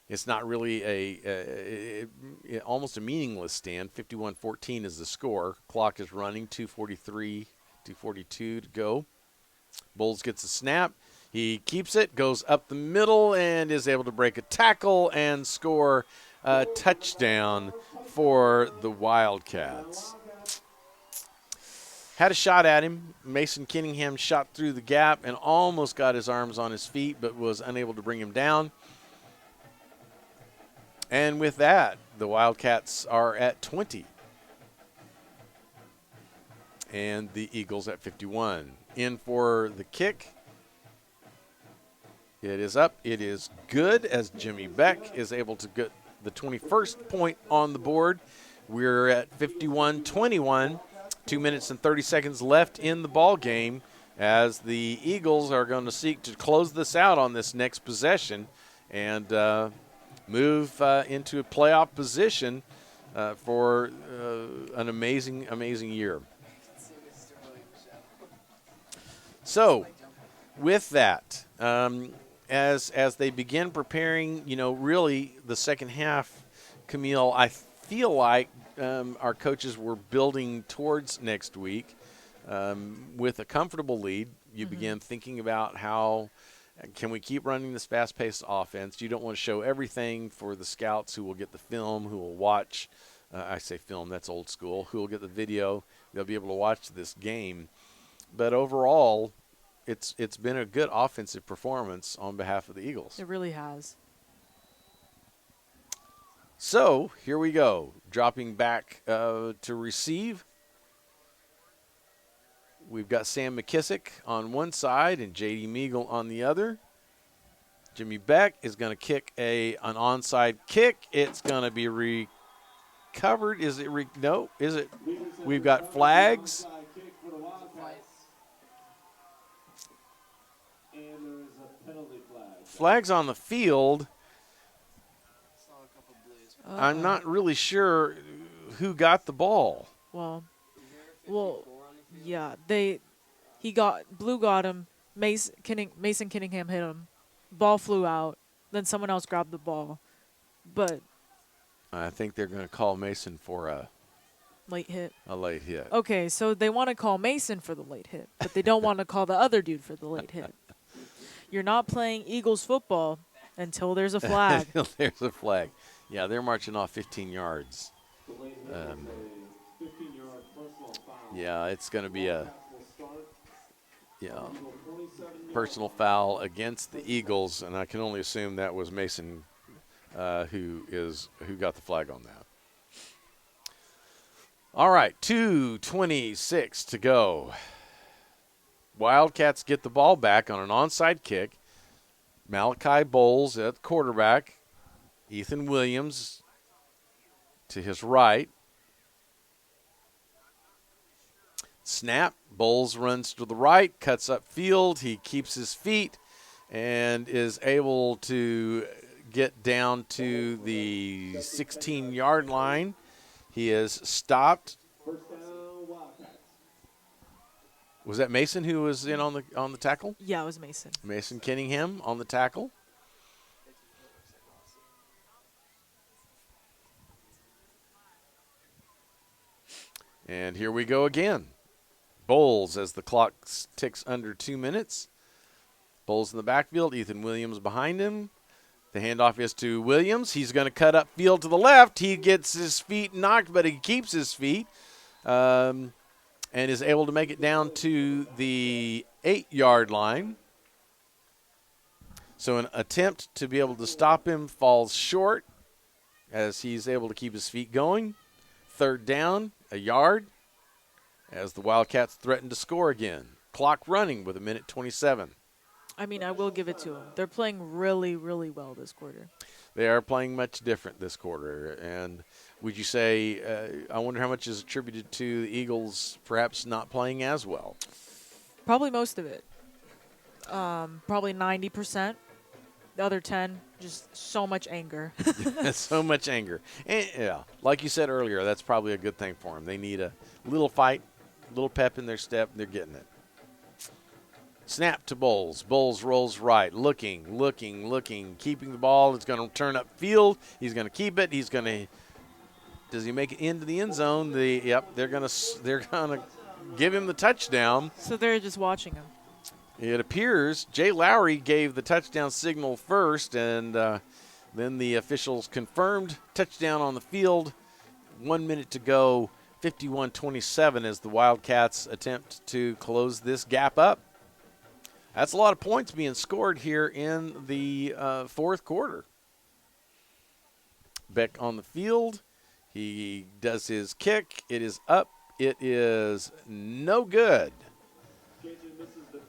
It's not really almost a meaningless stand. 51-14 is the score. Clock is running, 2:43, 2:42 to go. Bowles gets a snap. He keeps it, goes up the middle, and is able to break a tackle and score a touchdown for the Wildcats. Had a shot at him. Mason Kenningham shot through the gap and almost got his arms on his feet, but was unable to bring him down. And with that, the Wildcats are at 20. And the Eagles at 51. In for the kick. It is up. It is good as Jimmy Beck is able to get the 21st point on the board. We're at 51-21. 2 minutes and 30 seconds left in the ball game as the Eagles are going to seek to close this out on this next possession and move into a playoff position for an amazing, amazing year. So, with that, as they begin preparing, really the second half, Camille, I feel like our coaches were building towards next week with a comfortable lead. You begin thinking about how can we keep running this fast-paced offense. You don't want to show everything for the scouts who will get the film, who will watch. I say film, that's old school. Who will get the video. They'll be able to watch this game. But overall, it's been a good offensive performance on behalf of the Eagles. It really has. So here we go. Dropping back to receive. We've got Sam McKissick on one side and J.D. Meagle on the other. Jimmy Beck is going to kick an onside kick. It's going to be recovered. Is it? No. Is it? We've got flags. Flags on the field. I'm not really sure who got the ball. Well, yeah, Blue got him. Mason Kenningham hit him. Ball flew out. Then someone else grabbed the ball, but I think they're going to call Mason for a late hit. A late hit. Okay, so they want to call Mason for the late hit, but they don't want to call the other dude for the late hit. You're not playing Eagles football until there's a flag. Until there's a flag. Yeah, they're marching off 15 yards. Yeah, it's going to be a personal foul against the Eagles, and I can only assume that was Mason who got the flag on that. All right, 2:26 to go. Wildcats get the ball back on an onside kick. Malachi Bowles at quarterback. Ethan Williams to his right. Snap. Bowles runs to the right, cuts up field. He keeps his feet and is able to get down to the 16-yard line. He is stopped. Was that Mason who was in on the tackle? Yeah, it was Mason. Mason Kenningham on the tackle. And here we go again. Bowles as the clock ticks under 2 minutes. Bowles in the backfield. Ethan Williams behind him. The handoff is to Williams. He's going to cut up field to the left. He gets his feet knocked, but he keeps his feet and is able to make it down to the 8-yard line. So an attempt to be able to stop him falls short as he's able to keep his feet going. 3rd down, a yard, as the Wildcats threaten to score again. Clock running with 1:27. I mean, I will give it to them. They're playing really, really well this quarter. They are playing much different this quarter. And would you say, I wonder how much is attributed to the Eagles perhaps not playing as well? Probably most of it. Probably 90%. The other 10, just so much anger. So much anger. And, yeah, like you said earlier, that's probably a good thing for them. They need a little fight, a little pep in their step. They're getting it. Snap to Bowles. Bowles rolls right, looking, keeping the ball. It's going to turn upfield. He's going to keep it. He's going to. Does he make it into the end zone? They're going to give him the touchdown. So they're just watching him. It appears Jay Lowry gave the touchdown signal first, and then the officials confirmed touchdown on the field. 1 minute to go, 51-27 as the Wildcats attempt to close this gap up. That's a lot of points being scored here in the fourth quarter. Beck on the field. He does his kick. It is up. It is no good.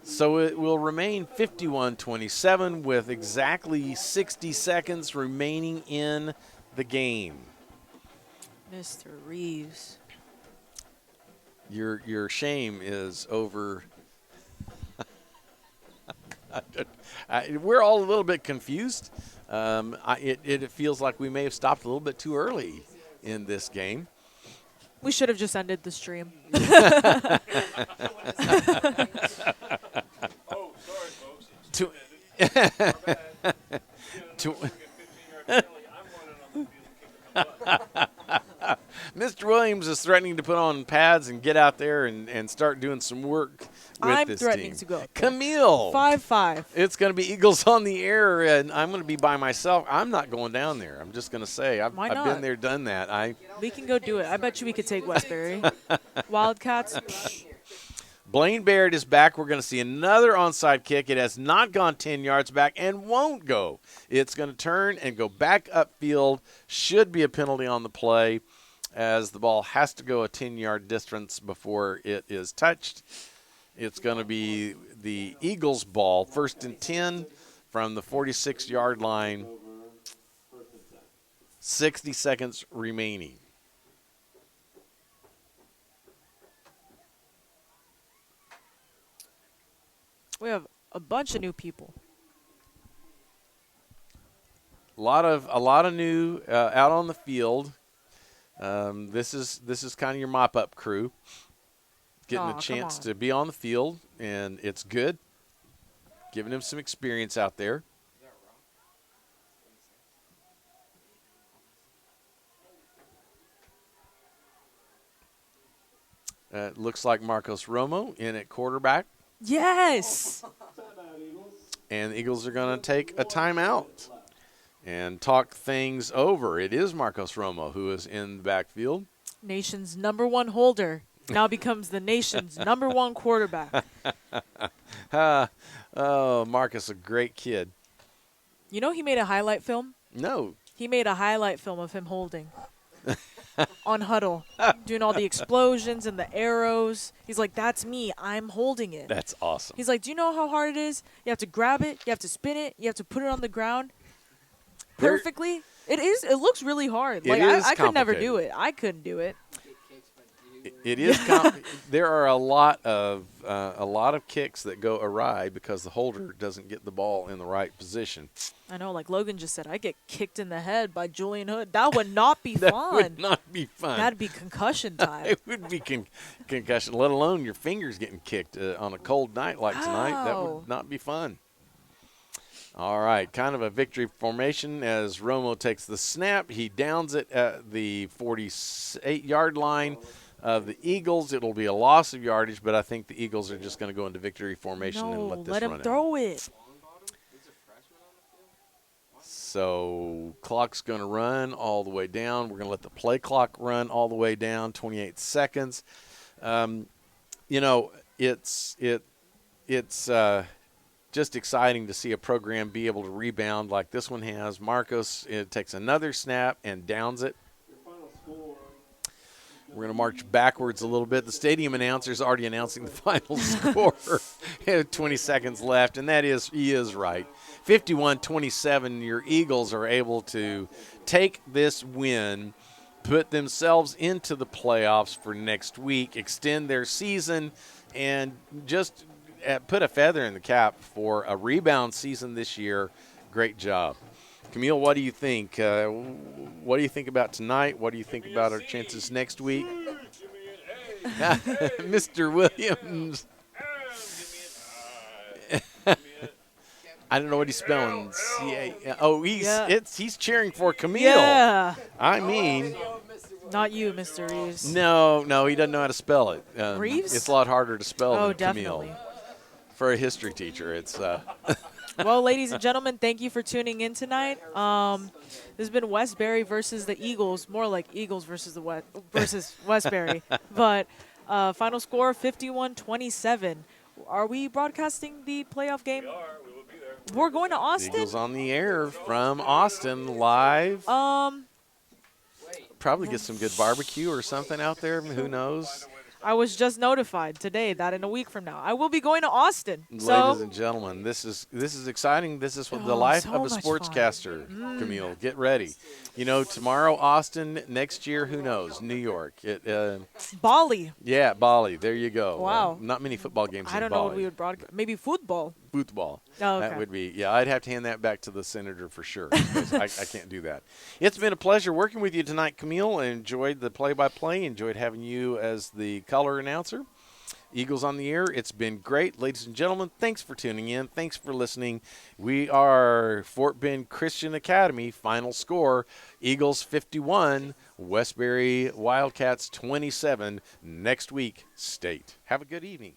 So it will remain 51-27 with exactly 60 seconds remaining in the game. Mr. Reeves. Your shame is over. We're all a little bit confused. It feels like we may have stopped a little bit too early in this game. We should have just ended the stream. Oh, sorry, folks. To- My bad. To- I'm running on the field kicking the butt. Mr. Williams is threatening to put on pads and get out there and start doing some work with I'm this threatening team. to go. Camille. 5-5. It's going to be Eagles on the air, and I'm going to be by myself. I'm not going down there. I'm just going to say I've Why been not? there, done that. We can go do it. I bet you we could take Westbury. Wildcats. Psh, Blaine Baird is back. We're going to see another onside kick. It has not gone 10 yards back and won't go. It's going to turn and go back upfield. Should be a penalty on the play, as the ball has to go a 10-yard distance before it is touched. It's going to be the Eagles' ball, 1st and 10 from the 46-yard line. 60 seconds remaining. we have a bunch of new people. A lot of new out on the field. This is kind of your mop-up crew, getting a chance to be on the field, and it's good. Giving him some experience out there. It looks like Marcos Romo in at quarterback, Yes. and the Eagles are going to take a timeout and talk things over. It is Marcos Romo who is in the backfield. Nation's #1 holder now becomes the nation's #1 quarterback. Oh, Marcus, a great kid. You know he made a highlight film? No. He made a highlight film of him holding on Huddle, doing all the explosions and the arrows. He's like, that's me. I'm holding it. That's awesome. He's like, do you know how hard it is? You have to grab it. You have to spin it. You have to put it on the ground perfectly. It is. It looks really hard. It Like is I could never do complicated. it. I couldn't do it. It is. There are a lot of kicks that go awry because the holder doesn't get the ball in the right position. I know, like Logan just said, I get kicked in the head by Julian Hood. That would not be That fun. would not be fun. That'd be concussion time. It would be concussion, let alone your fingers getting kicked on a cold night like tonight. That Ow. would not be fun. All right, kind of a victory formation as Romo takes the snap. He downs it at the 48-yard line of the Eagles. It'll be a loss of yardage, but I think the Eagles are just going to go into victory formation and let this let run him out. throw it. So clock's going to run all the way down. We're going to let the play clock run all the way down, 28 seconds. It's just exciting to see a program be able to rebound like this one has. Marcos takes another snap and downs it. We're going to march backwards a little bit. The stadium announcer is already announcing the final score. 20 seconds left, and he is right. 51-27, your Eagles are able to take this win, put themselves into the playoffs for next week, extend their season, and just put a feather in the cap for a rebound season this year. Great job. Camille, what do you think? What do you think about tonight? What do you think about our chances next week? Mr. Williams. I don't know what he's spelling. Oh, he's cheering for Camille. Yeah. I mean, not you, Mr. Reeves. No, he doesn't know how to spell it. Reeves? It's a lot harder to spell than definitely. Camille. For a history teacher, it's. Well, ladies and gentlemen, thank you for tuning in tonight. This has been Westbury versus the Eagles, more like Eagles versus Westbury. But final score 51-27. Are we broadcasting the playoff game? We are. We will be there. We're going to Austin. Eagles on the air from Austin live. Probably get some good barbecue or something out there. Who knows? I was just notified today that in a week from now I will be going to Austin. Ladies and gentlemen, this is exciting. This is the life so of a much sportscaster. Camille, get ready. You know, tomorrow Austin, next year who knows? New York. Bali. Yeah, Bali. There you go. Wow. Not many football games. I don't know what we would broadcast. Maybe football. Football. Oh, okay. That would be, I'd have to hand that back to the senator for sure. I can't do that. It's been a pleasure working with you tonight, Camille. I enjoyed the play-by-play, enjoyed having you as the color announcer. Eagles on the air. It's been great. Ladies and gentlemen, thanks for tuning in. Thanks for listening. We are Fort Bend Christian Academy. Final score, Eagles 51, Westbury Wildcats 27. Next week, State. Have a good evening.